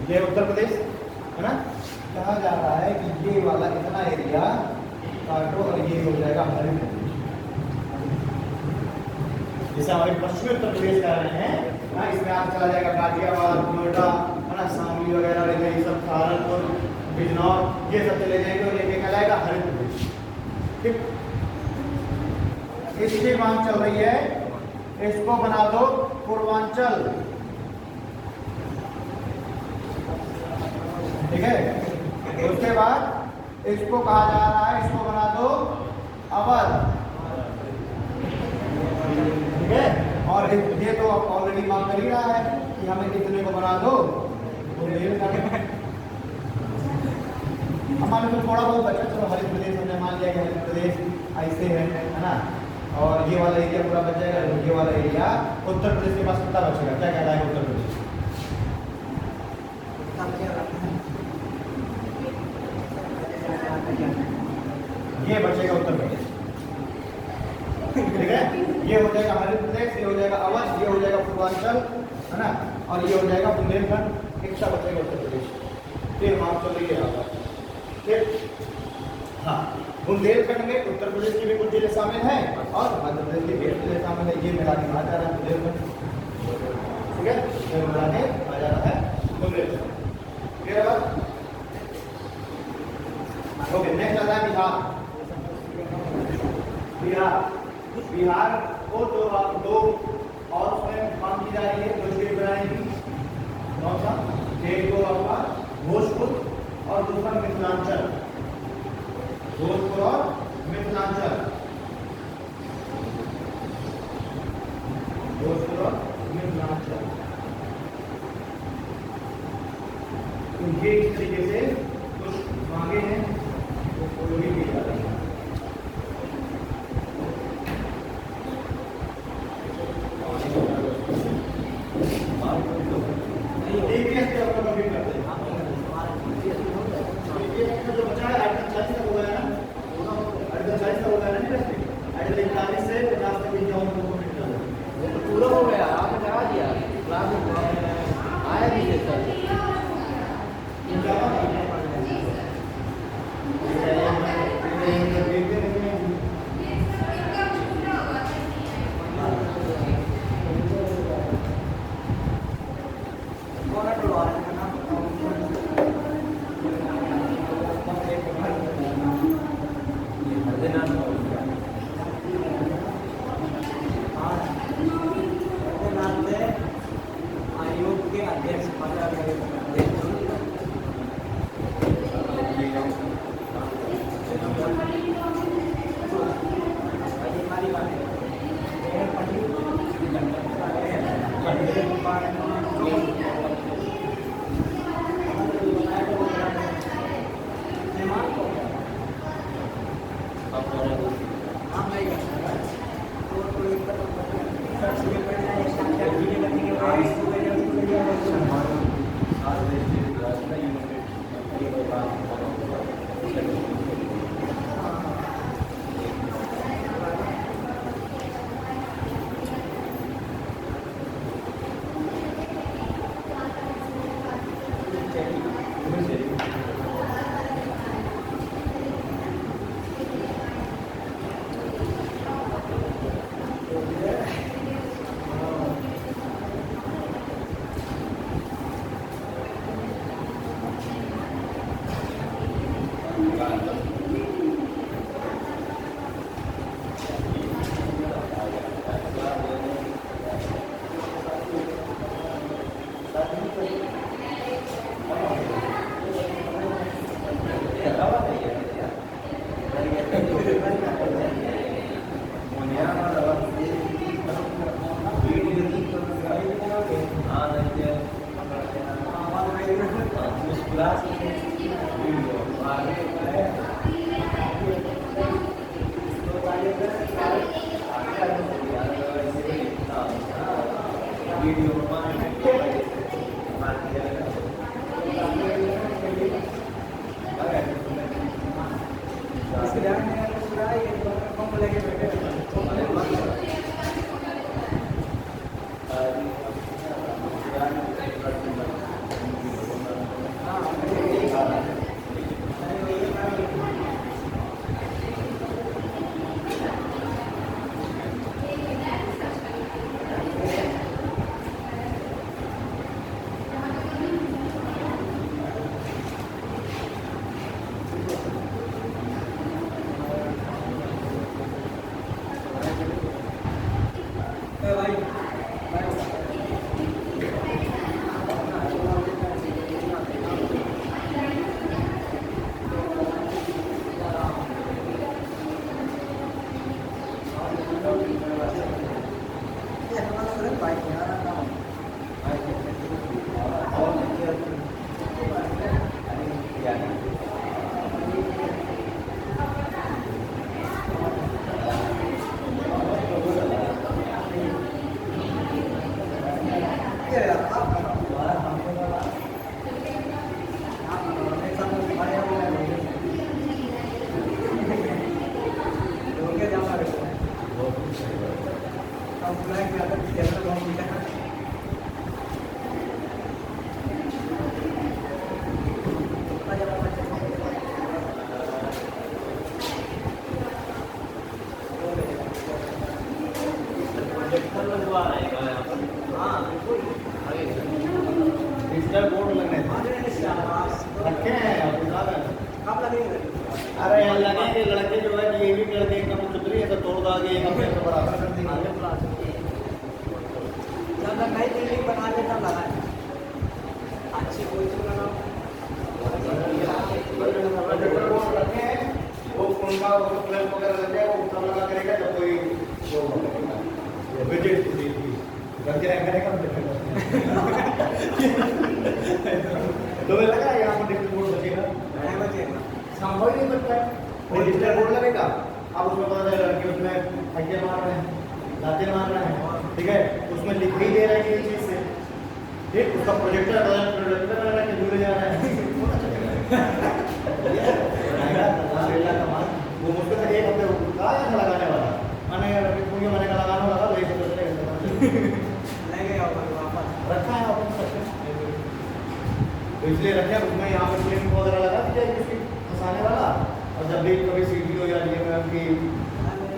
A: ये उत्तर प्रदेश है ना। कहा जा रहा है कि ये वाला इतना एरिया काटो और ये हो जाएगा हमारे प्रदेश। जैसे हमारे पश्चिमी उत्तर प्रदेश कह रहे हैं ना, इसमें आप चला जाएगा गाजियाबाद, नोएडा है ना, शामली वगैरह रह गए, ये सब सहारनपुर, बिजनौर, ये सब चले जाएंगे और ये कहलाएगा हरित प्रदेश। ठीक, इसकी मांग चल रही है, इसको बना दो पूर्वांचल। ठीक है, उसके बाद इसको कहा जा रहा है, इसको बना दो अवध। ठीक है, और ये तो ऑलरेडी मांग कर ही रहा है कि हमें कितने को बना दो, हमारे तो थोड़ा बहुत बचा। चलो हरित प्रदेश हमने मान लिया कि हरित प्रदेश ऐसे है ना, और ये वाला एरिया पूरा बच जाएगा। ये वाला एरिया उत्तर प्रदेश के पास कितना बचेगा, क्या कहता है उत्तर प्रदेश? ये बचेगा उत्तर प्रदेश। ठीक है, ये हो जाएगा हरित प्रदेश, ये हो जाएगा अवध, ये हो जाएगा पूर्वांचल है ना, और ये हो जाएगा बुंदेलखंड। इतना बचेगा उत्तर प्रदेश। फिर मांग चल रही है यहाँ पर। हाँ, बुंदेलखंड में उत्तर प्रदेश के भी कुछ जिले शामिल हैं और मध्य प्रदेश के भी जिले शामिल है। ये मिला के कहा जा रहा है बुंदेलखंड। ठीक है, ये मिला के कहा जा रहा है बुंदेलखंड। क्लियर बात? ओके, नेक्स्ट आता है बिहार। बिहार को दो और उसमें मांग की जा रही है, दो स्टेट बनाने की। कौन सा? एक तो आपका भोजपुर और दूसरा मिथिलांचल। भोजपुर और मिथिलांचल, भोजपुर और मिथिलांचल। तो ये इस तरीके से कुछ मांगे हैं तो भी की जा रही है। जो बचा है आइटम 40 तक हो गया ना, आइटम 40 तक हो गया ना, आइटम 41 से 50 तक जाऊँ तो
B: पूरा हो गया, आपने करा दिया क्लास में आया भी है सर।
C: आयोग के अध्यक्ष
A: डिजिटल बोर्ड लगने रखे हैं कब लगेंगे? अरे यहाँ लगेंगे लड़के जो है ये भी लड़के एकदम सुधरी है तो तोड़ दागे एक अपने से बराबर कर देंगे।
C: जब नई बिल्डिंग बना देता लगा अच्छी कोई
A: प्रोजेक्टर बोर्ड रखे हैं वो उनका प्लग वगैरह लग जाएगा वो तब लगा करेगा जब कोई वो विजिट करके करेगा तो लगा यहाँ पर डिजिटल बोर्ड बचेगा संभव ही नहीं बनता है वो डिजिटल बोर्ड लगेगा अब उसमें पता चलेगा कि उसमें फैके मार रहे हैं लाते मार रहे हैं ठीक है उसमें लिख ही दे रहे हैं ये चीज़ से ठीक उसका प्रोजेक्टर प्रोजेक्टर के दूर जा रहा है वो मुझको तो एक हफ्ते कहा है लगाने वाला मैंने मैंने का लगाना लगा वही तो रखा है तो इसलिए रखे उसमें यहाँ पर क्लिप वगैरह लगा दीजिए किसी फंसाने वाला और जब भी कभी सीटी हो या डीएमएम की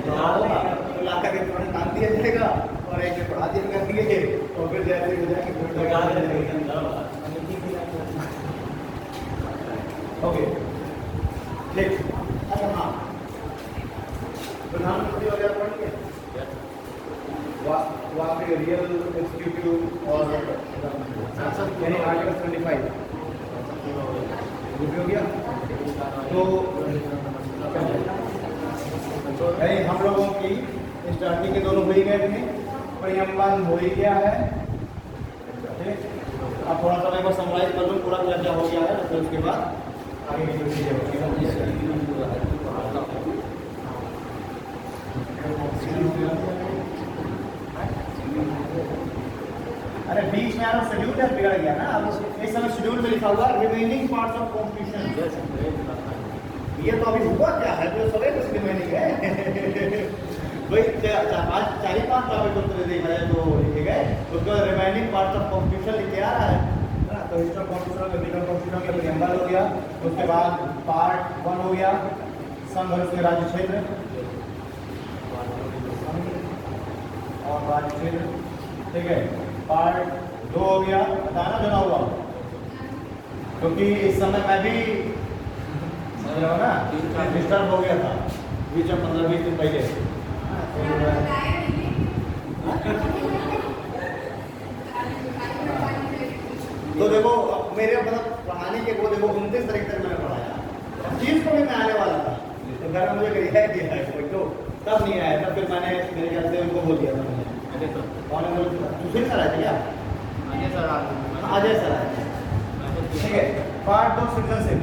A: होगा तो ला करके थोड़ा काम दिया जाएगा और एक पढ़ा दिया कर दिए और फिर जैसे हो जाएगी ओके ठीक अच्छा हाँ प्रधानमंत्री वगैरह पढ़िए वहाँ पे रियल एग्जीक्यूटिव और यानी आर्टिकल 25 हो गया तो हम लोगों की स्टार्टिंग के दोनों हो ही गए थे परियमन हो ही गया है ठीक अब थोड़ा सा मैं बस समराइज कर दूँ पूरा चर्चा हो गया है तो फिर उसके बाद आगे की जो चीज़ें होती हैं अरे बीच में यार शेड्यूल का बिगड़ गया ना अब इस समय शेड्यूल में लिखा हुआ रिमेनिंग पार्ट्स ऑफ कॉन्स्टिट्यूशन ये तो अभी हुआ क्या है जो सभी कुछ रिमेनिंग है भाई आज 4-5 टॉपिक उत्तर देखा जाए तो लिखे गए उसका रिमेनिंग पार्ट्स ऑफ कॉन्स्टिट्यूशन लिखे आ रहा है ना तो history of constitution medical constitution का प्रीएम्बल हो गया उसके बाद पार्ट 1 हो गया संघ और उसके राज्य क्षेत्र और राज्य क्षेत्र ठीक है पार्ट 2 हो गया बताना जो ना हुआ क्योंकि इस समय मैं भी समझ रहा हूँ ना डिस्टर्ब हो गया था बीच में 15-20 दिन पहले तो देखो मेरे मतलब पढ़ाने के वो देखो 29 तारीख तक मैंने पढ़ाया चीज को भी मैं आने वाला था तो घर में मुझे रिहाई दिया है कोई तो तब नहीं आया तब फिर मैंने मेरे ख्याल से उनको बोल दिया था मैंने सुशील सर आए थे क्या अजय सर आए ठीक है पार्ट 2 सिटीजनशिप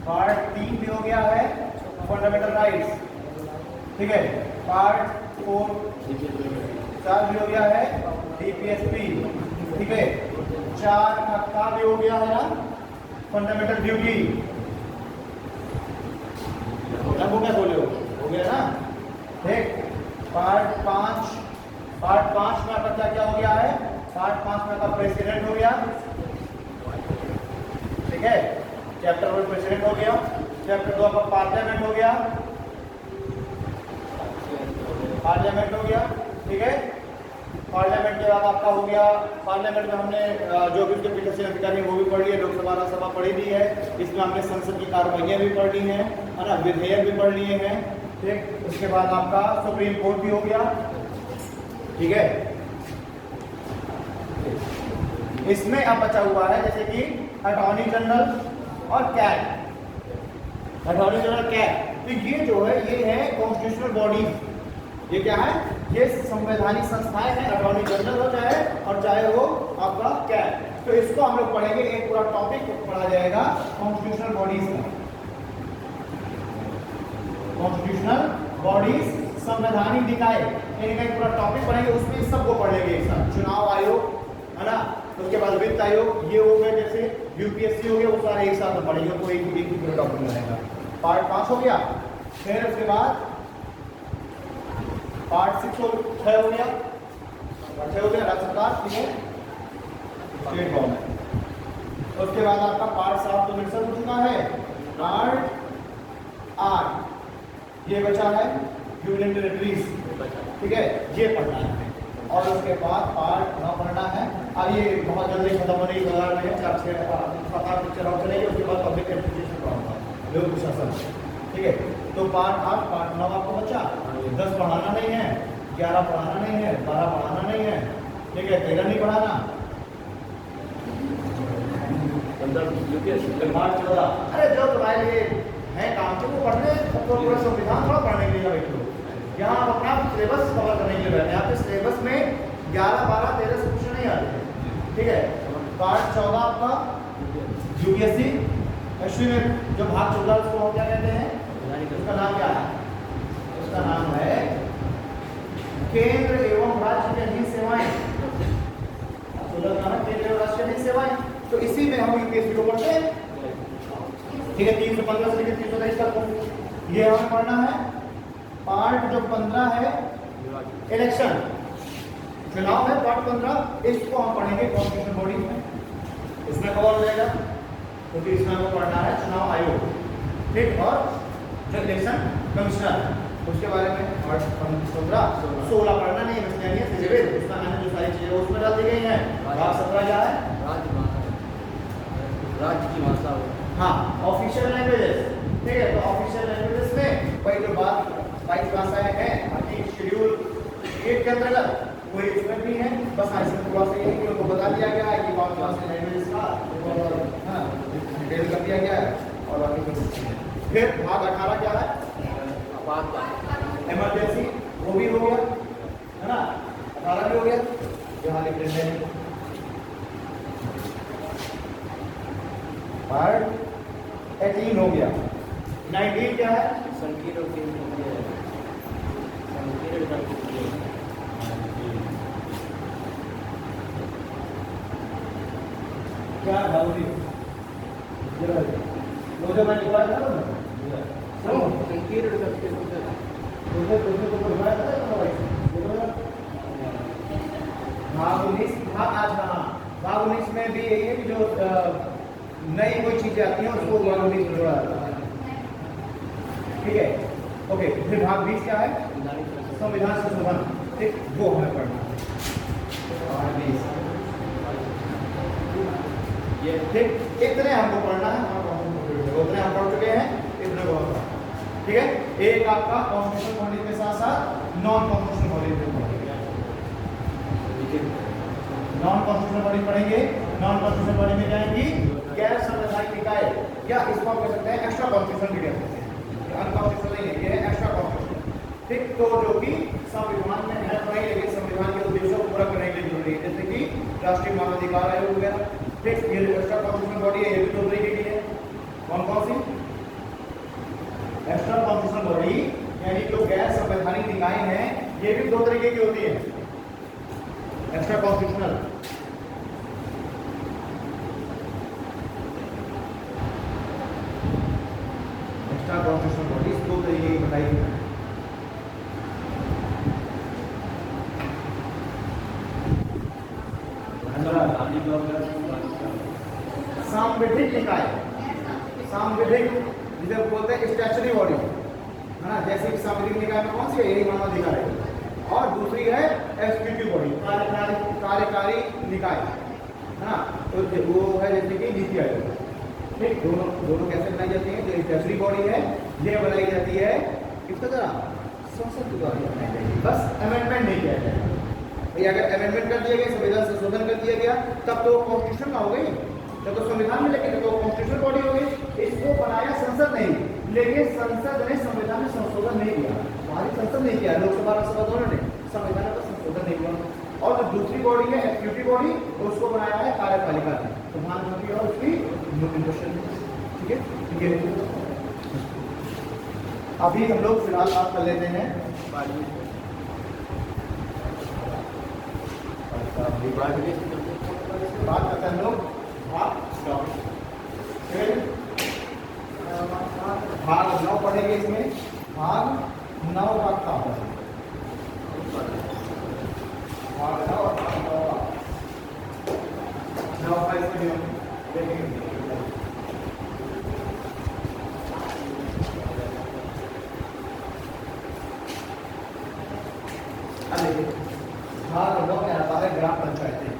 A: पार्ट 3 भी हो गया है फंडामेंटल राइट्स ठीक है पार्ट 4 भी हो गया है डीपीएसपी ठीक है 4 का भी हो गया है ना फंडामेंटल ड्यूटी वो क्या बोले हो गया ना ठीक पार्ट 5 में आपका क्या हो गया है पार्ट 5 में आपका प्रेसिडेंट हो गया ठीक है चैप्टर 1 प्रेसिडेंट हो गया चैप्टर 2 आपका पार्लियामेंट हो गया ठीक है पार्लियामेंट के बाद आपका हो गया पार्लियामेंट में हमने जो भी उसके पीठासीन अधिकारी वो भी पढ़ लिए लोकसभा राज्यसभा पढ़ी दी है इसमें हमने संसद की कार्रवाइयाँ भी पढ़ ली हैं है ना विधेयक भी पढ़ लिए हैं ठीक उसके बाद आपका सुप्रीम कोर्ट भी हो गया ठीक है इसमें अब बचा हुआ है जैसे कि अटॉर्नी जनरल और कैट। अटॉर्नी जनरल कैट, तो ये जो है ये है कॉन्स्टिट्यूशनल बॉडी। ये क्या है? ये संवैधानिक संस्थाएं हैं, अटॉर्नी जनरल हो चाहे और चाहे वो आपका कैट। तो इसको हम लोग पढ़ेंगे, एक पूरा टॉपिक पढ़ा जाएगा कॉन्स्टिट्यूशनल बॉडीज का। कॉन्स्टिट्यूशनल बॉडीज, संवैधानिक निकाय, इनका एक पूरा टॉपिक पढ़ेंगे, उसमें सबको पढ़ेंगे एक साथ। चुनाव आयोग है ना, उसके बाद वित्त आयोग, ये हो गए जैसे यूपीएससी हो गया, वो सारे एक साथ में पढ़ेंगे, कोई एक ही पूरा टॉपिक रहेगा। पार्ट 5 हो गया, फिर उसके बाद पार्ट 6 हो गया, राज्य सरकार, ठीक है, स्टेट गवर्नमेंट। उसके बाद आपका पार्ट 7 तो मिक्सर हो चुका है। पार्ट 8 ये बचा है यूनियन टेरिटरीज, ठीक है, ये पढ़ना है। और उसके बाद पार्ट 9 पढ़ना है। अब ये बहुत जल्दी खत्म होने की कगार में है, 4-6 पिक्चर और चलेगी। उसके बाद पब्लिक एडमिनिस्ट्रेशन पढ़ाऊंगा, लोक प्रशासन, ठीक है। तो पार्ट 8 पार्ट 9 आपको बचा। 10 पढ़ाना नहीं है, 11 पढ़ाना नहीं है, 12 पढ़ाना नहीं है, ठीक है, 13 नहीं पढ़ाना, 15 पार्ट 14। अरे जो तुम्हारे लिए है काम के वो पढ़ने, सबको पूरा संविधान थोड़ा पढ़ने के लिए बैठो। यहाँ आप अपना सिलेबस कवर करने के लिए बैठे हैं। आपके सिलेबस में 11, 12, 13 से क्वेश्चन नहीं आते, ठीक है। पार्ट 14 आपका यूपीएससी हिस्ट्री में जो भाग 14 उसको हम क्या कहते हैं, उसका नाम क्या है? उसका नाम है केंद्र एवं राज्य की अधीन सेवाएं। 14 का नाम है केंद्र एवं राज्य की अधीन सेवाएं। तो इसी में हम यूपीएससी को पढ़ते हैं, ठीक है। 315 से लेकर 323 तक ये हमें पढ़ना है। पार्ट जो 15 है इलेक्शन, चुनाव है, पार्ट 15, इसको हम पढ़ेंगे कॉन्स्टिट्यूशनल बॉडी में, इसमें कवर हो जाएगा, क्योंकि इसमें हमें पढ़ना है चुनाव आयोग, ठीक। और जो इलेक्शन कमिश्नर, उसके बारे में पार्ट 15, 16 पढ़ना नहीं है, उसमें मैंने जो सारी चीजें उसमें डाल दी गई हैं। भाग 17 क्या है?
B: राज्य की भाषा,
A: हाँ, ऑफिशियल लैंग्वेजेस, ठीक है। तो ऑफिशियल लैंग्वेजेस में भाई जो बात 22 भाषाएं हैं, बाकी शेड्यूल 8 के अंतर्गत कोई उसमें भी है, बस इसमें थोड़ा सा ये कि उनको बता दिया गया है कि कौन कौन से लैंग्वेजेस का डिटेल कर दिया गया है। और बाकी फिर भाग 18 क्या है? इमरजेंसी, वो भी हो गया है ना, 18 भी हो गया, यहाँ लिख लेते हैं। पार्ट 18 हो गया। 19 क्या है?
B: संकीर्ण
A: क्या भावरी वो जो मैं लिखवाया था ना,
B: संकीर्ण करके
A: तो लिखवाया था ना भाई। भाग 19 भाग 19 में भी यही है कि जो नई कोई चीजें आती हैं उसको भाग 19 में जोड़ा जाता है, ठीक है। ओके, फिर भाग 20 क्या है? संविधान संशोधन, ठीक, वो हमें पढ़ना है। भाग 20 ये ठीक, इतने हमको पढ़ना है, उतने हम पढ़ चुके हैं, इतने को हम, ठीक है। एक आपका कॉन्स्टिट्यूशनल बॉडी के साथ साथ नॉन कॉन्स्टिट्यूशनल बॉडी भी पढ़ेंगे। नॉन कॉन्स्टिट्यूशनल बॉडी पढ़ेंगे। नॉन कॉन्स्टिट्यूशनल बॉडी में जाएंगी गैर संवैधानिक निकाय, या इसको हम कह सकते हैं एक्स्ट्रा कॉन्स्टिट्यूशनल भी कह सकते हैं, अनकॉन्स्टिट्यूशनल नहीं है, ये है एक्स्ट्रा कॉन्स्टिट्यूशनल, ठीक। तो जो कि संविधान में है भाई, लेकिन संविधान के उद्देश्यों को पूरा करने के लिए जरूरी है, जैसे कि राष्ट्रीय मानवाधिकार आयोग वगैरह, ठीक। ये एक्स्ट्रा कॉन्स्टिट्यूशनल बॉडी है, ये भी 2 तरीके की है। कौन कौन सी? एक्स्ट्रा कॉन्स्टिट्यूशनल बॉडी यानी जो गैर संवैधानिक निकाय हैं, ये भी 2 तरीके की होती है। एक्स्ट्रा कॉन्स्टिट्यूशनल बॉडीज 2 तरीके की बताई गई है। सांविधिक निकाय, सांविधिक जिसे बोलते हैं स्टैच्यूटरी बॉडी, है ना, जैसे कि सांविधिक निकाय में कौन सी है? यही मानवाधिकार है। और दूसरी है एग्जीक्यूटिव बॉडी, कार्यकारी निकाय, है ना, तो वो है जैसे कि नीति आयोग, ठीक। दोनों कैसे बनाई जाती है? जो स्टैच्यूटरी बॉडी है ये बनाई जाती है किसके द्वारा? संसद के द्वारा बनाई जाएगी, बस अमेंडमेंट नहीं किया जाएगा। ये अगर अमेंडमेंट कर दिया गया, संविधान संशोधन कर दिया गया, तब तो कॉन्स्टिट्यूशन हो गई, जब तो संविधान में लेके तो कॉन्स्टिट्यूशन बॉडी हो गई। इसको बनाया संसद ने, लेकिन संसद ने संविधान में संशोधन नहीं किया, हमारी संसद नहीं किया, लोकसभा राज्यसभा दोनों ने संविधान में संशोधन नहीं किया। और जो दूसरी बॉडी है एग्जीक्यूटिव बॉडी, उसको बनाया है कार्यपालिका ने, प्रधानमंत्री और उसकी नोटिफिकेशन। ठीक है, अभी हम लोग फिलहाल बात कर लेते हैं बात करते हैं हम लोग भाग 9 पढ़ेंगे। इसमें भाग 9 का भाग 9 और भाग 9 का इसमें देखेंगे। भाग 9 में आता है ग्राम पंचायतें।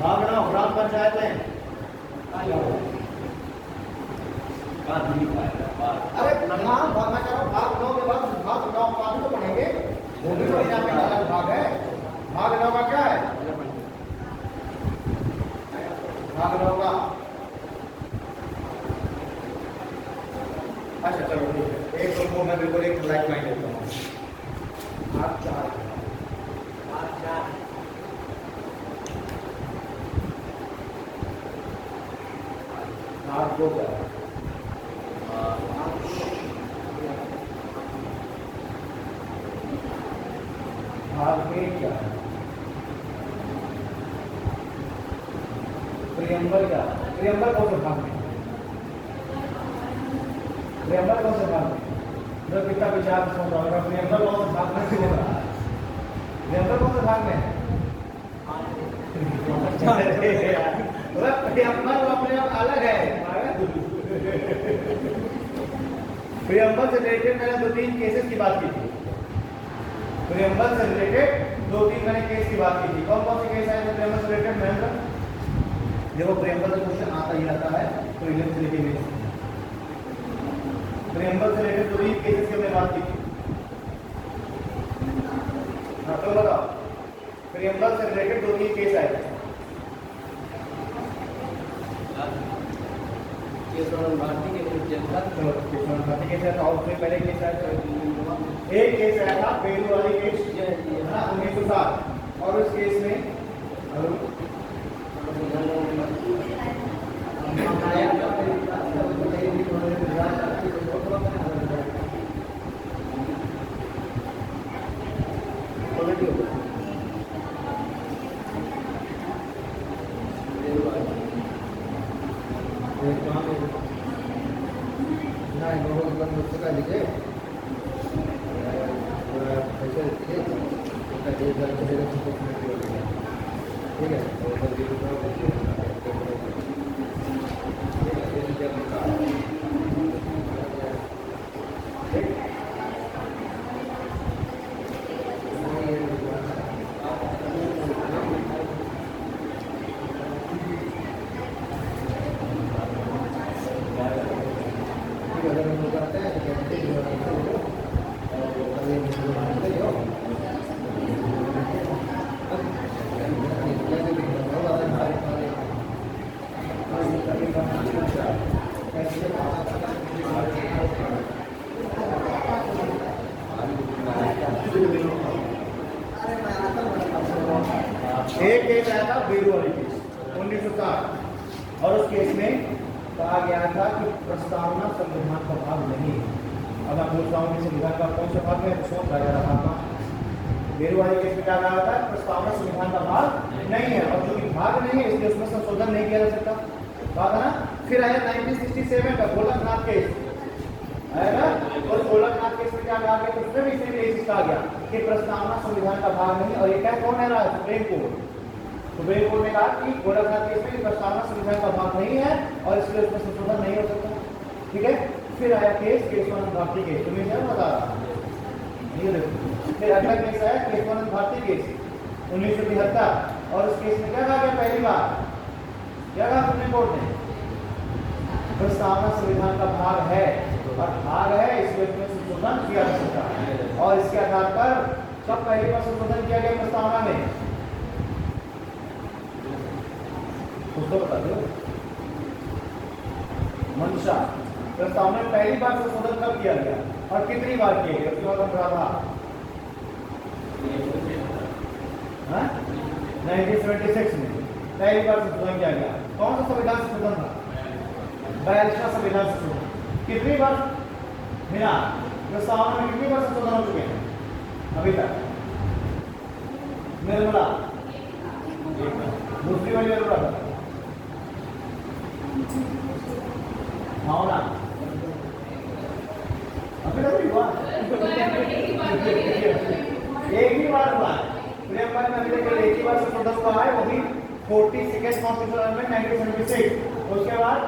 A: भाग 9 ग्राम पंचायतें। अरे हाँ, भागना चाहो भाग 9 के बाद भाग 9 का तो पढ़ेंगे, वो भी तो यहाँ पे अलग भाग है। भाग 9 का क्या है? भाग 9 का अच्छा चलो ठीक है, एक तुमको मैं बिल्कुल एक लाइफ लाइन देता हूँ। भाग 4 भाग 2 क्या है? भाग 1 क्या है? प्रियम्बल क्या है? प्रियम्बल कौन से भाग में? प्रियम्बल कौन से भाग में? जो कितना विचार सुन रहा होगा, प्रियम्बल कौन से भाग में सुन रहा है? प्रियम्बल कौन से भाग में? प्रियम्बल अपने आप अलग है। प्रियम्बल से रिलेटेड मैंने 2-3 केसेस की बात की थी। प्रियम्बल से रिलेटेड 2-3 मैंने केस की बात की थी। कौन कौन से केस आए थे प्रियम्बल से रिलेटेड? महेंद्र देखो, प्रियम्बल से क्वेश्चन आता ही आता है, तो इलेक्शन से लेके प्रियम्बल से रिलेटेड 2-3 केसेस की हमने बात की थी। हाँ तो बताओ, प्रियम्बल से रिलेटेड 2-3 केस आए थे। पहले केस आया था, एक केस आया था बेलू वाली केस 1907, और उस केस में एक केस आया था बेलू वाली केस 1907, और उस केस में कहा गया था कि प्रस्तावना संविधान का भाग नहीं है। अब मैं पूछता हूँ कि संविधान का कौन सा भाग है? बेलू वाले केस में क्या कहा था? प्रस्तावना संविधान का भाग नहीं है, और जो कि भाग नहीं है इसलिए उसमें संशोधन नहीं किया जा सकता। बात है ना। फिर आया 1967 का गोलकनाथ केस। आएगा। और गोलकनाथ केस में क्या कहा गया, उसमें भी इसी चीज कहा गया कि प्रस्तावना संविधान का भाग नहीं। और ये क्या कौन है रहा है, सुप्रीम कोर्ट। सुप्रीम कोर्ट ने कहा कि गोलकनाथ केस में प्रस्तावना संविधान का भाग नहीं है और इसलिए उसमें संशोधन नहीं हो सकता। ठीक है, फिर आया केस केशवानंद भारती केस, तुम्हें क्या बता रहा ये देखो। फिर अगला केस आया केशवानंद भारती केस 1973। और उस केस में क्या कहा गया, पहली बार क्या कहा सुप्रीम कोर्ट ने, प्रस्तावना संविधान का भाग है और भाग है इसलिए इसमें संशोधन किया जा सकता है। और इसके आधार पर कब पहली बार संशोधन किया गया प्रस्तावना में, कुछ तो बता दो। मंशा प्रस्तावना में पहली बार संशोधन कब किया गया और कितनी बार किया गया, उसके बाद हम रहा 1976 में पहली बार संशोधन किया गया। कौन सा संविधान संशोधन था, 42वां संविधान संशोधन। कितनी बार बिना प्रस्तावना में कितनी बार संशोधन हो चुके हैं अभी तक, निर्मला दूसरी वाली जरूरत भावना अभी तक नहीं हुआ, एक ही बार हुआ प्रियंका में अभी तक एक ही बार संशोधन हुआ है, वो भी 42nd कॉन्स्टिट्यूशनल अमेंडमेंट 1976। उसके बाद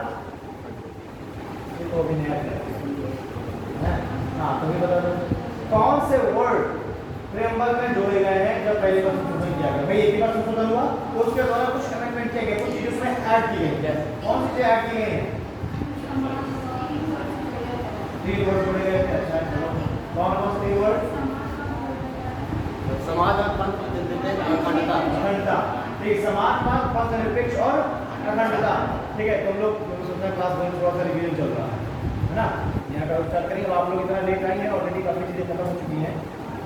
A: तो भी नहीं है। हाँ तुम्हें बता दो कौन से वर्ड प्रियम्बल में जोड़े गए हैं जब पहली बार संशोधन किया गया। भाई एक ही बार संशोधन हुआ तो उसके द्वारा कुछ अमेंडमेंट किए गए, कुछ चीजें उसमें ऐड की गई है। कौन सी चीजें ऐड की गई हैं, 3 वर्ड जोड़े गए। अच्छा चलो कौन कौन से 3 वर्ड,
B: समाजवाद,
A: अखंडता। ठीक, समाजवाद, पंथनिरपेक्ष और अखंडता। ठीक है, तुम लोग क्लास में थोड़ा सा रिवीजन चल रहा है ना, यहाँ का स्टार्ट करेंगे। अब आप लोग इतना लेट आए हैं, ऑलरेडी काफी चीजें खत्म हो चुकी हैं।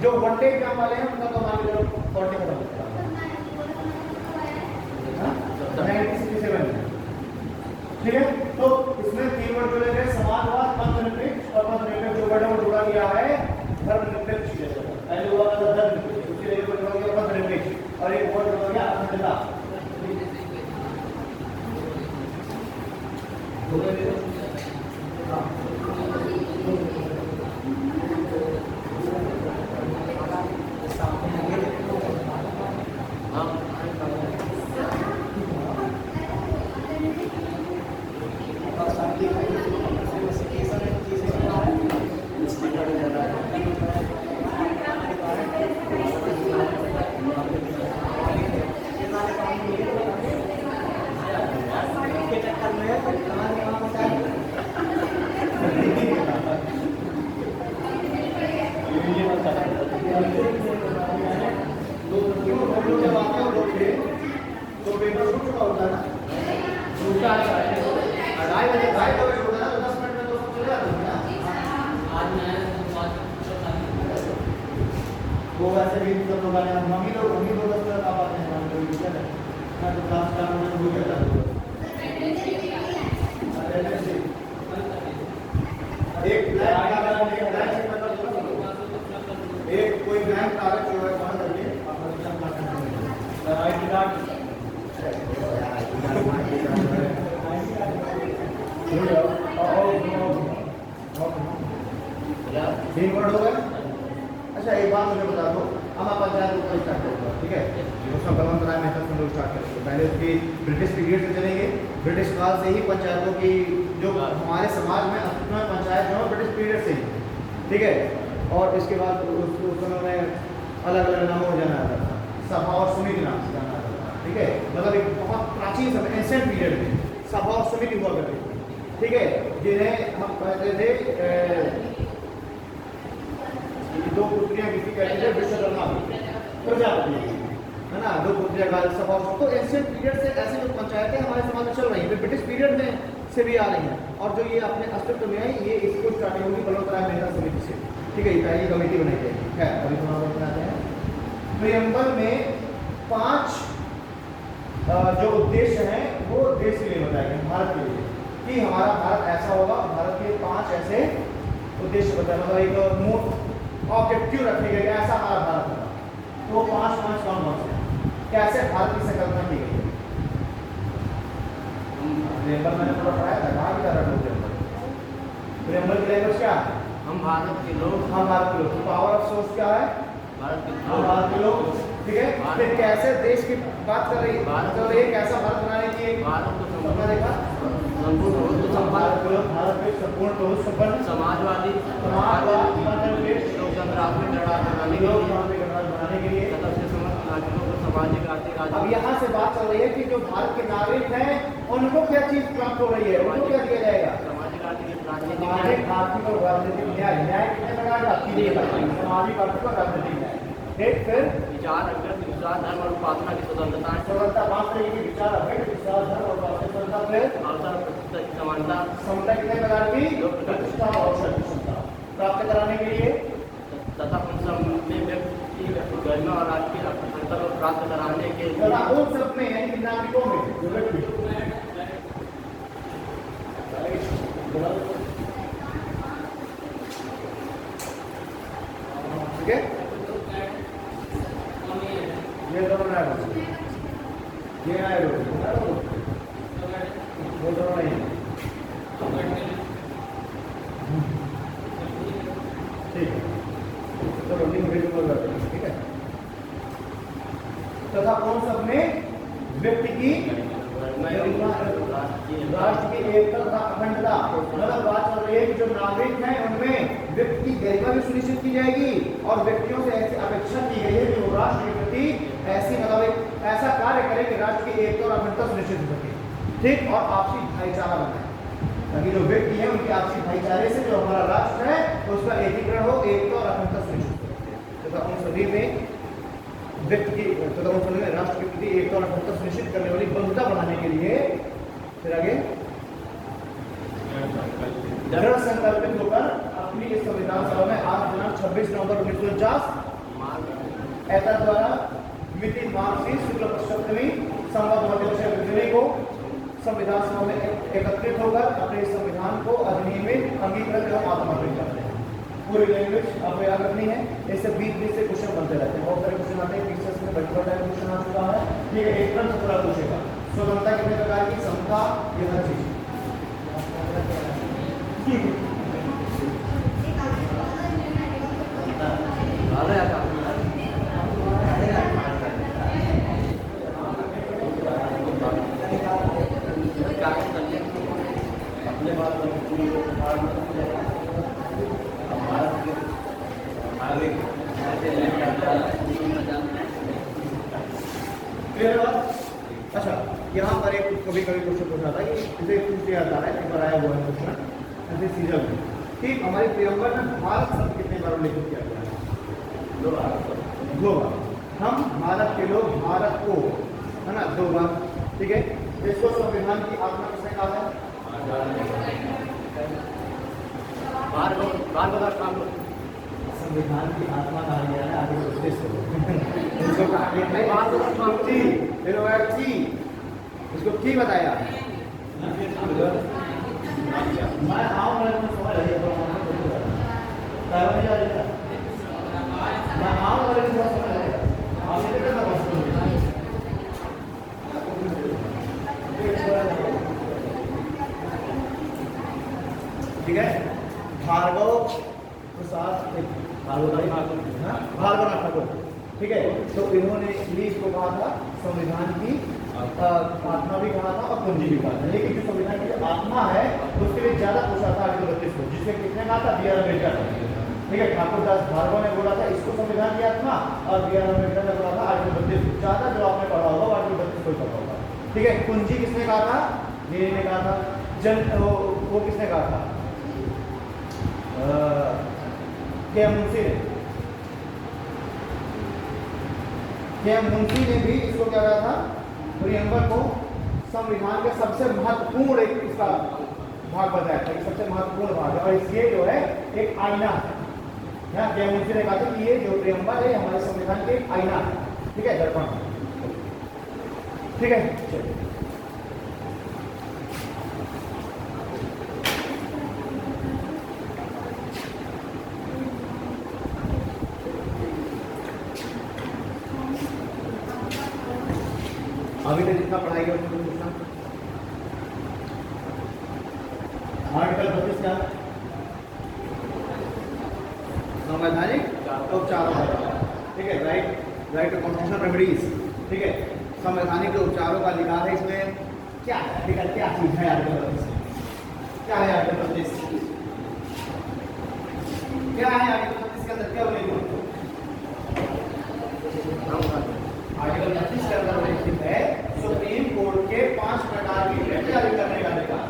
A: जो वन डे एग्जाम वाले हैं उनका तो मान लो 40 खत्म हो चुका है 1967। ठीक है, तो इसमें 3 वर्ड जोड़े गए, समाजवाद, पंथनिरपेक्ष और पंथनिरपेक्ष जो वर्ड है वो जोड़ा गया है धर्मनिरपेक्ष के साथ। पहले हुआ था धर्मनिरपेक्ष, उसके लिए जोड़ा गया पंथनिरपेक्ष और एक वर्ड जोड़ा गया अखंडता। वो वैसे भी सब लोग आने हम ही लोग 10 मिनट आ पाते हैं, हम लोग क्या है ना, तो क्लास का हम लोग हो जाता है। एक ब्लैंक कागज में ब्लैंक मतलब एक कोई ब्लैंक कागज जो है वहां करके आप एग्जाम पास करते हैं। आईडी कार्ड तीन वर्ड हो गए। अच्छा एक बात मुझे बता दो, हम आप पंचायत को स्टार्ट करेंगे। ठीक है, उसका गवर्नमेंट राय मेथड से लोग स्टार्ट करेंगे। पहले उसकी ब्रिटिश पीरियड से चलेंगे, ब्रिटिश काल से ही पंचायतों की जो हमारे समाज में अस्तित्व में पंचायत जो है ब्रिटिश पीरियड से ही। ठीक है, और इसके बाद उस समय में अलग अलग नामों में जाना जाता था, सभा और समिति नाम से जाना जाता था। ठीक है, मतलब एक बहुत प्राचीन समय एंशिएंट पीरियड में सभा और समिति हुआ करती थी। ठीक है, जिन्हें हम कहते थे दो पुत्रियां किसी कहते थे विश्वकर्मा प्रजापति, है ना, दो पुत्रियां गाल सभा। तो एंशिएंट पीरियड से ऐसी जो पंचायतें हमारे समाज में चल रही हैं, ब्रिटिश पीरियड में से भी आ रही हैं, और जो ये अपने अस्तित्व में आई, ये इसको स्टार्टिंग होगी बलवंत राय मेहता समिति से। ठीक है, ये पहली कमेटी बनाई गई है। अभी थोड़ा बहुत बनाते हैं। प्रियम्बल में 5 जो उद्देश्य हैं वो देश के लिए बताए गए, भारत के लिए, कि हमारा भारत ऐसा होगा। भारत के 5 ऐसे उद्देश्य बताए, मतलब एक मोट ऑब्जेक्टिव रखे गए, ऐसा हमारा भारत होगा। तो 5 कौन कौन से, कैसे भारत की संकल्पना की गई है। प्रियम्बल मैंने थोड़ा पढ़ाया था, कहाँ की तरह प्रियम्बल की लैंग्वेज क्या है,
B: हम भारत के लोग,
A: हम भारत के लोग। पावर ऑफ सोर्स क्या है?
B: भारत के
A: हम भारत के लोग, ठीक है। फिर कैसे देश की बात कर रही है, तो ये कैसा भारत बनाने की एक
B: भारत को
A: अपना देखा
B: संपूर्ण
A: भारत के संपूर्ण बहुत संपन्न
B: समाजवादी लोकतंत्रात्मक गणराज्य बनाने के लिए
A: बनाने के लिए
B: तथा उसके समस्त नागरिकों को सामाजिक आर्थिक
A: अब यहाँ से बात चल रही है कि जो भारत के नागरिक हैं उनको क्या चीज प्राप्त हो रही है, उनको क्या दिया जाएगा?
B: सामाजिक आर्थिक राजनीतिक
A: सामाजिक आर्थिक और राजनीतिक न्याय। न्याय कितने प्रकार का? सामाजिक आर्थिक और राजनीतिक न्याय। एक फिर
B: विचार अभ्यस्त विश्वास धर्म और उपासना की स्वतंत्रता
A: स्वतंत्रता, पांच तरीके के विचार अभ्यस्त विश्वास धर्म और उपासना स्वतंत्रता। फिर
B: अवसर प्रतिष्ठा की समानता
A: समता कितने प्रकार की? प्रतिष्ठा और अवसर की समता प्राप्त कराने के लिए
B: तथा उन सब में व्यक्ति की गरिमा और राष्ट्रीय अखंडता को प्राप्त कराने के लिए
A: तथा उन सब में यानी कि नागरिकों में जो व्यक्ति ठीक है, ये दोनों ना ये ना वो दोनों नहीं ठीक है। तो रोलिंग वेल्यू बोल रहे हैं, ठीक है। तथा उन सब में व्यक्ति की राष्ट्र की एकता तथा अखंडता, मतलब बात चल रही है कि जो नागरिक हैं उनमें व्यक्ति की गरिमा भी सुनिश्चित की जाएगी और व्यक्तियों से ऐसी अपेक्षा की गई है कि वो राष्ट्र के प्रति ऐसी मतलब एक ऐसा कार्य करें कि राष्ट्र की एकता और अखंडता सुनिश्चित हो सके, ठीक, और आपसी भाईचारा बनाए ताकि जो व्यक्ति है उनके आपसी भाईचारे से जो हमारा राष्ट्र है उसका एकीकरण हो, एकता और अखंडता सुनिश्चित हो सके तथा उन सभी में व्यक्ति की तथा उन सभी में राष्ट्र के प्रति एकता और अखंडता सुनिश्चित करने वाली बंधुता बनाने के लिए फिर आगे दृढ़ संकल्पित होकर अपनी इस संविधान सभा में आज दिनांक 26 नवंबर 1949 ऐसा द्वारा मिति मार्च शुक्ल पक्ष सप्तमी संवत मध्य को संविधान सभा में एकत्रित होकर अपने संविधान को अधिनियमित अंगीकृत एवं आत्मनिर्भर करते हैं। पूरी लैंग्वेज आपको याद रखनी है, इससे बीच से क्वेश्चन बनते रहते हैं, बहुत सारे क्वेश्चन आते हैं, पीछे में बचपन टाइम क्वेश्चन आ चुका है, ठीक है। एक तरह से पूरा पूछेगा स्वतंत्रता कितने प्रकार की, समता, ये हर चीज
B: अपने बात
A: अच्छा, यहाँ पर एक कभी क्वेश्चन पूछा था कि इसे पूछ लिया जाता है, एक बार आया हुआ है क्वेश्चन ऐसे सीजन में, ठीक। हमारे प्रियम्बर में भारत शब्द कितने बार उल्लेखित किया गया है? 2 बार। 2 बार। हम भारत के लोग भारत को, है ना, 2 बार, ठीक है। इसको संविधान की आत्मा किसने कहा है? संविधान की आत्मा कहा गया है, आगे इसको कहा गया इसको की बताया मैं आऊँ ठीक है। भार्गव प्रसाद भार्गवनाथ ठाकुर, ठीक है। तो इन्होंने इसको कहा था संविधान की आत्मा भी कहा था और पूंजी भी कहा था, लेकिन जो संविधान की आत्मा है उसके लिए ज्यादा पूछा था आर्टिकल 32 को, जिसमें कितने कहा था? बी आर अम्बेडकर, ठीक है। ठाकुर दास भार्गव ने बोला था इसको संविधान की आत्मा, और बी आर अम्बेडकर ने बोला था आर्टिकल 32। ज्यादा जो आपने पढ़ा होगा आर्टिकल 32 को ही पढ़ा होगा, ठीक है। पूंजी किसने कहा था? ये ने कहा था। जन वो किसने कहा था? मुंशी ने भी इसको क्या कहा था? प्रियम्बर को संविधान के सबसे महत्वपूर्ण एक इसका भाग बताया था, सबसे महत्वपूर्ण भाग है, और इसके जो है एक आईना है। मुंशी ने कहा था कि ये जो प्रियम्बर है हमारे संविधान के एक आईना है, ठीक है, दर्पण, ठीक है। चलिए अभी तक जितना पढ़ाई है उसको पूछना। आर्टिकल 32 क्या? संवैधानिक उपचारों का अधिकार, ठीक है, राइट टू कॉन्स्टिट्यूशनल रेमेडीज, ठीक है, संवैधानिक उपचारों का अधिकार है। इसमें क्या है, क्या चीज है आर्टिकल 32? क्या है आर्टिकल 32? क्या है आर्टिकल 32 के अंदर क्या बोलेंगे? आर्टिकल 32 के अंदर उल्लेखित है सुप्रीम कोर्ट के 5 प्रकार की रिट जारी करने का अधिकार।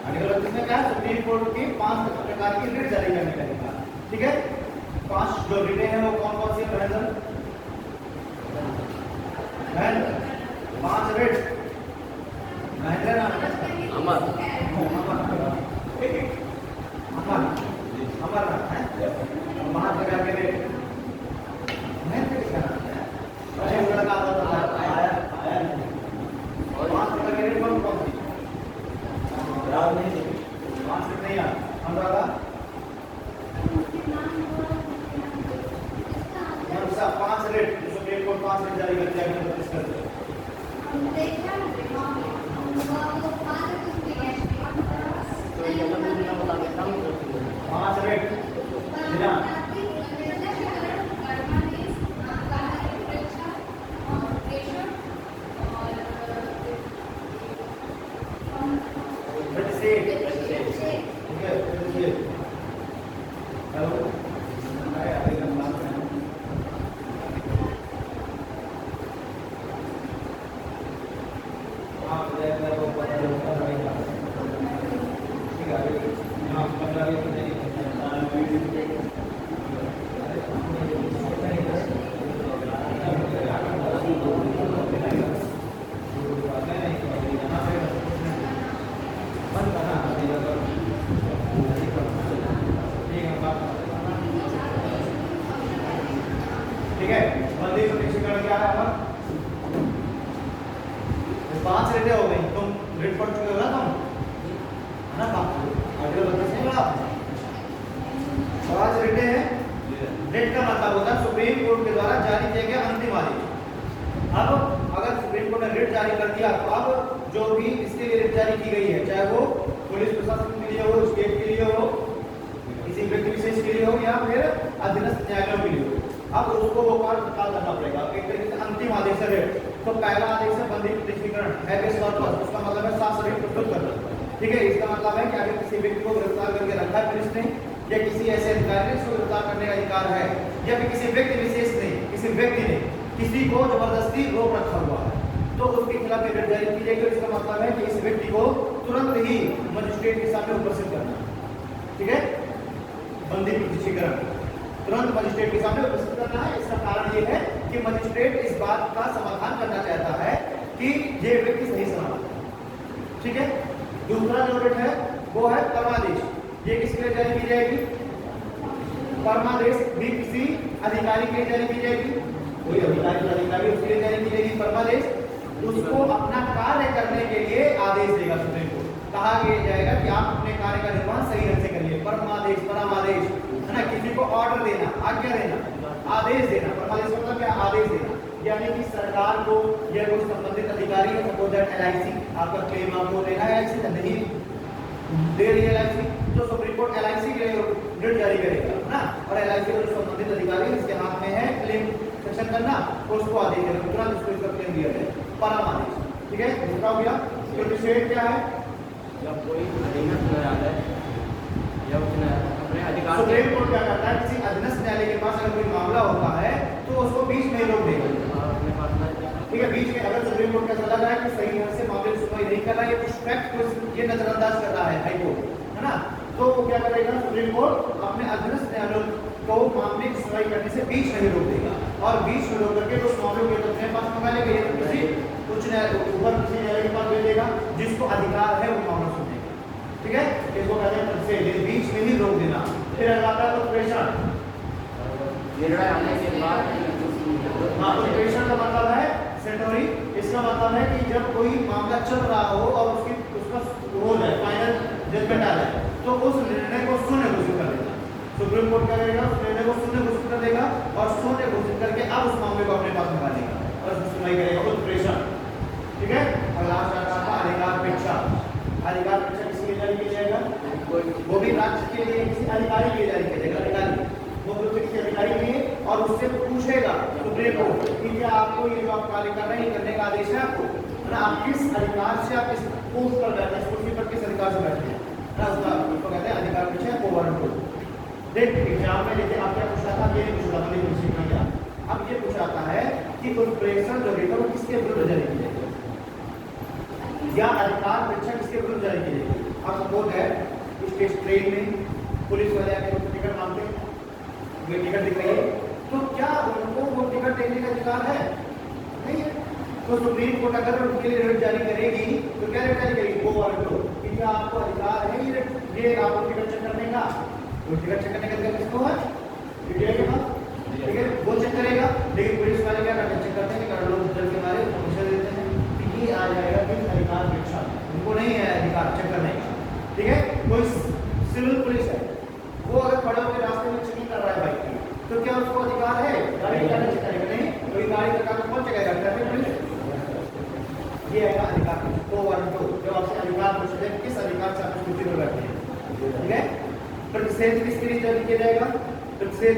A: आर्टिकल 32 में क्या है? सुप्रीम कोर्ट की 5 प्रकार की रिट जारी करने का अधिकार, ठीक है। 5 जो रिटें हैं वो कौन कौन सी है? महेंद्र 5 रिट महेंद्र नाम है
B: अमर
A: अमर नाम है 5 प्रकार के रिट। महेंद्र किसका नाम है? अरे वो लड़का आया 5 प्रकार के रिट कौन कौन सी? याद नहीं, 5 रिट नहीं याद। अनुराधा 5 रिट जो सुप्रीम कोर्ट 5 रिट जारी करती है।
B: तो ये मतलब मुझे बता देता हूँ
A: 5 रिट बिना ठीक है। बंदी प्रशिक्षण क्या है हमारा? 5 रिटें हो गई, तुम रिट पढ़ चुके हो ना तुम, है ना? आर्टिकल 32 में पढ़ा 5 रिटें हैं। रिट का मतलब होता है सुप्रीम कोर्ट के द्वारा जारी किया गया अंतिम आदेश। अब अगर सुप्रीम कोर्ट ने रिट जारी कर दिया तो अब जो भी इसके लिए रिट जारी की गई है, चाहे वो पुलिस प्रशासन के लिए हो, स्टेट के लिए हो, किसी व्यक्ति विशेष के लिए हो या फिर अधीनस्थ न्यायालयों के लिए हो, अब उसको वो कार्य तत्काल करना पड़ेगा। एक तरीके से अंतिम आदेश है रिट। तो पहला आदेश है बंदी प्रत्यक्षीकरण, हैबेस कॉर्पस, उसका मतलब है साफ शरीर प्रस्तुत करना, ठीक है। इसका मतलब है कि अगर किसी व्यक्ति को गिरफ्तार करके रखा है पुलिस ने या किसी ऐसे अधिकारी ने जिसको गिरफ्तार करने का अधिकार है, या फिर किसी व्यक्ति विशेष ने, किसी व्यक्ति ने किसी को जबरदस्ती रोक रखा हुआ है, तो उसके खिलाफ रिट जारी की जाएगी। इसका मतलब है कि इस व्यक्ति को तुरंत ही मजिस्ट्रेट के सामने उपस्थित करना, ठीक है। बंदी प्रत्यक्षीकरण तुरंत मजिस्ट्रेट के सामने उपस्थित करना है। इसका कारण ये है कि मजिस्ट्रेट इस बात का समाधान करना चाहता है कि ये व्यक्ति सही सलामत है, ठीक है। दूसरा जो रिट है वो है परमादेश। ये किसके लिए जारी की जाएगी? परमादेश भी किसी अधिकारी के लिए जारी की जाएगी, कोई अधिकारी उसके लिए जारी की जाएगी परमादेश। उसको अपना कार्य करने के लिए आदेश देगा सुप्रीम कोर्ट। कहा जाएगा कि आप अपने कार्य का निर्वहन सही ढंग से करिए। परमादेश, परमादेश है ना, किसी को ऑर्डर देना, आज्ञा देना, आदेश देना। परमादेश मतलब क्या? आदेश देना, यानी कि सरकार को या कोई संबंधित अधिकारी है, सपोज दैट LIC आपका क्लेम आपको देना है, LIC नहीं दे रही है LIC, तो सुप्रीम कोर्ट LIC के रिट जारी करेगा ना, और LIC का जो संबंधित अधिकारी जिसके हाथ में है क्लेम सेक्शन करना, उसको आदेश देगा, तुरंत उसको इसका क्लेम दिया जाए, परमादेश, ठीक है। दूसरा हो गया प्रतिषेध क्या है?
B: जब कोई अधीनस्थ न्यायालय या उच्च न्यायालय अपने अधिकार
A: सुप्रीम कोर्ट क्या करता है? किसी अधीनस्थ न्यायालय के पास अगर कोई मामला होता है तो उसको बीच में रोक देगा, ठीक है। बीच में अगर सुप्रीम कोर्ट का सलाह रहा है कि सही ढंग से मामले की सुनवाई नहीं कर रहा है, ये कुछ फैक्ट को ये नजरअंदाज कर रहा है हाई कोर्ट, है ना, तो वो क्या करेगा? सुप्रीम कोर्ट अपने अधीनस्थ न्यायालयों को मामले की सुनवाई करने से बीच में रोक देगा, और बीच में रोक करके उस मामले को अपने पास मंगा लेगा, या किसी उच्च न्यायालय ऊपर किसी न्यायालय के पास भेज देगा जिसको अधिकार है वो मामला सुनेगा, ठीक है। इसको कहते हैं प्रतिषेध, बीच में ही रोक देना। फिर अगला आता है प्रेषण।
B: निर्णय आने के बाद
A: हाँ, तो प्रेषण का मतलब है सेटोरी। इसका मतलब है कि जब कोई मामला चल रहा हो और उसका हो जाए, फाइनल जजमेंट आ जाए, तो उस निर्णय को शून्य घोषित कर देगा। सुप्रीम कोर्ट क्या करेगा? उस निर्णय को शून्य घोषित कर देगा और शून्य घोषित करके अब उस मामले को अपने पास मंगा लेगा और उसकी सुनवाई करेगा, उत्प्रेषण, ठीक है। और लास्ट आता है अधिकारपेक्षा। अधिकारपेक्षा किसके लिए जारी किया जाएगा? वो भी राज्य के लिए किसी अधिकारी के लिए जारी किया जाएगा, अधिकारी कर रहे हैं, करने का आदेश है आपको, है ना। आप किस अधिकार से आप इस पोस्ट पर बैठे हैं, कुर्सी पर किस अधिकार से बैठे हैं, है ना, उसको कहते हैं अधिकार परीक्षा को वारंट। देख एग्जाम में जैसे आप क्या पूछा था, ये पूछा था, ये पूछना क्या, अब ये पूछाता है कि प्रेषण जो है वो किसके विरुद्ध जारी की जाएगी, या अधिकार परीक्षा किसके विरुद्ध जारी की जाएगी। अब सपोज है स्टेट ट्रेन में पुलिस वाले आके टिकट मांगते हैं, टिकट दिख रही है, तो क्या उनको वो टिकट देने का अधिकार है? नहीं है। तो सुप्रीम कोर्ट अगर उनके लिए रिट जारी करेगी तो क्या रिट जारी करेगी? वो वारंट लो कि क्या आपको अधिकार है ये आपको टिकट चेक करने का। तो टिकट चेक करने का अधिकार किसको है? मीडिया के पास, ठीक है, वो चेक करेगा। लेकिन पुलिस वाले क्या करते हैं? चेक करते हैं कि लोग डर के मारे परमिशन देते हैं कि ये आ जाएगा फिर अधिकार परीक्षा, उनको नहीं है अधिकार चेक करने का, ठीक है। कोई सिविल पुलिस है, वो अगर खड़े होकर रास्ते में चेकिंग कर रहा है बाइक की, तो क्या उसको अधिकार है गाड़ी निकालने चेक करेगा? नहीं। तो ये गाड़ी का कागज कौन चेक करेगा? Traffic police. ये है अधिकार को वारंट हो, जो आपसे अधिकार पूछते हैं किस अधिकार से आप स्कूटी पर बैठे हैं, ठीक है। प्रतिषेध किसके लिए जारी किया जाएगा? प्रतिषेध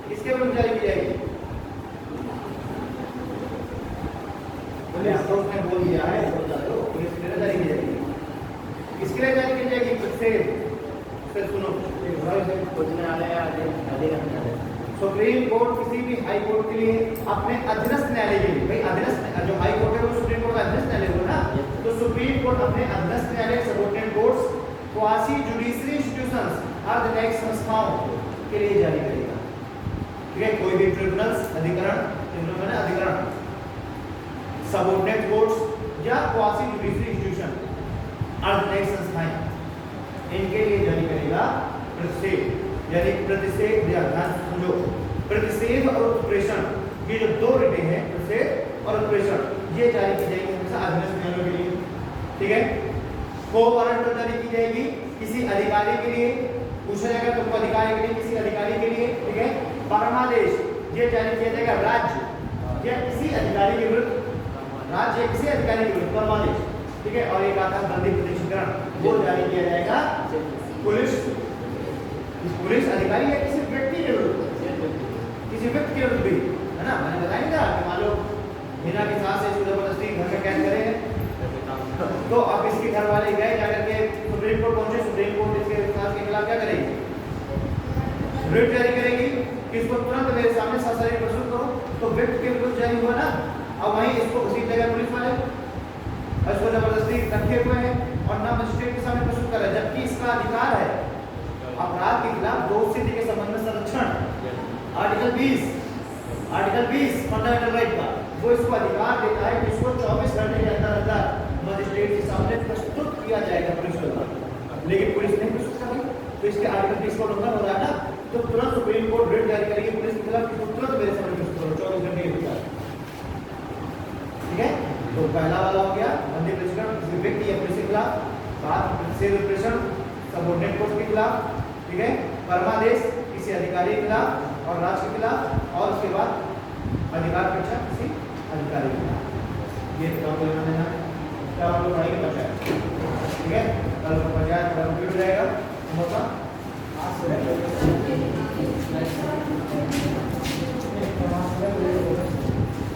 A: किसके विरुद्ध जारी की जाएगी? उसने बोल दिया है पुलिस के लिए जारी की जाएगी। किसके लिए जारी की जाएगी? प्रतिषेध। फिर सुनो, सुप्रीम कोर्ट किसी भी हाई कोर्ट के लिए अपने अधीनस्थ न्यायालय के लिए, भाई अधीनस्थ जो हाई कोर्ट है वो सुप्रीम कोर्ट का अधीनस्थ न्यायालय होगा ना, तो सुप्रीम कोर्ट अपने अधीनस्थ न्यायालय, subordinate courts, quasi judiciary institutions, अर्धन्यायिक संस्थाओं के लिए जारी करेगा, ठीक है। कोई भी ट्रिब्यूनल्स, अधिकरण, सबऑर्डिनेट कोर्ट्स या क्वासी जुडिशरी इंस्टीट्यूशन, अर्धन्यायिक संस्थाएं, इनके लिए जारी करेगा प्रतिषेध। यानी प्रतिषेध, ध्यान समझो, प्रतिषेध और उत्प्रेषण, ये जो दो रिटें हैं, प्रतिषेध और उत्प्रेषण, ये जारी की जाएगी हमेशा अधीनस्थ न्यायालयों के लिए, ठीक है। को वारंट जारी की जाएगी किसी अधिकारी के लिए, पूछा जाएगा तुमको अधिकारी के लिए, किसी अधिकारी के लिए, ठीक है। परमादेश ये जारी किया जाएगा राज्य या किसी अधिकारी के विरुद्ध, राज्य या किसी अधिकारी के विरुद्ध परमादेश, ठीक है। और एक आता है बंदी प्रत्यक्षीकरण, वो जारी किया जाएगा पुलिस अधिकारी या किसी व्यक्ति के विरुद्ध, किसी व्यक्ति के विरुद्ध भी, है ना। मैंने बताया था कि मान लो मीना की सास से जबरदस्ती घर में कैद करे, तो अब इसके घर वाले गए जाकर के सुप्रीम कोर्ट पहुंचे, सुप्रीम कोर्ट इसके सास के खिलाफ क्या करेगी? रिट जारी करेगी कि इसको तुरंत मेरे सामने सशरीर प्रस्तुत करो, तो व्यक्ति के विरुद्ध जारी हुआ ना। अब वहीं इसको उसी जगह पुलिस वाले इसको जबरदस्ती रखे हुए हैं और ना मजिस्ट्रेट के सामने प्रस्तुत कर रहे हैं, जबकि इसका अधिकार है अपराध के खिलाफ दोष सिद्धि के संबंध में संरक्षण, आर्टिकल 20 फंडामेंटल राइट का, वो इसको अधिकार देता है कि इसको 24 घंटे के अंदर मजिस्ट्रेट के सामने प्रस्तुत किया जाएगा पुलिस द्वारा। लेकिन पुलिस नहीं प्रस्तुत कर रही, तो इसके आर्टिकल 20 को उल्लंघन हो रहा है ना, तो तुरंत सुप्रीम कोर्ट रिट जारी करेगी पुलिस के खिलाफ, तुरंत मेरे सामने प्रस्तुत करो 24 घंटे के भीतर, ठीक है। तो पहला वाला हो गया बंदी प्रत्यक्षीकरण किसी व्यक्ति या पुलिस के खिलाफ, बात प्रतिषेध उत्प्रेषण सबऑर्डिनेट कोर्ट के खिलाफ, ठीक है। परमादेश किसी अधिकारी के खिलाफ और राज्य के खिलाफ, और उसके बाद अधिकार परीक्षा किसी अधिकारी के खिलाफ। ये क्या पढ़ाई का बचा है, ठीक है।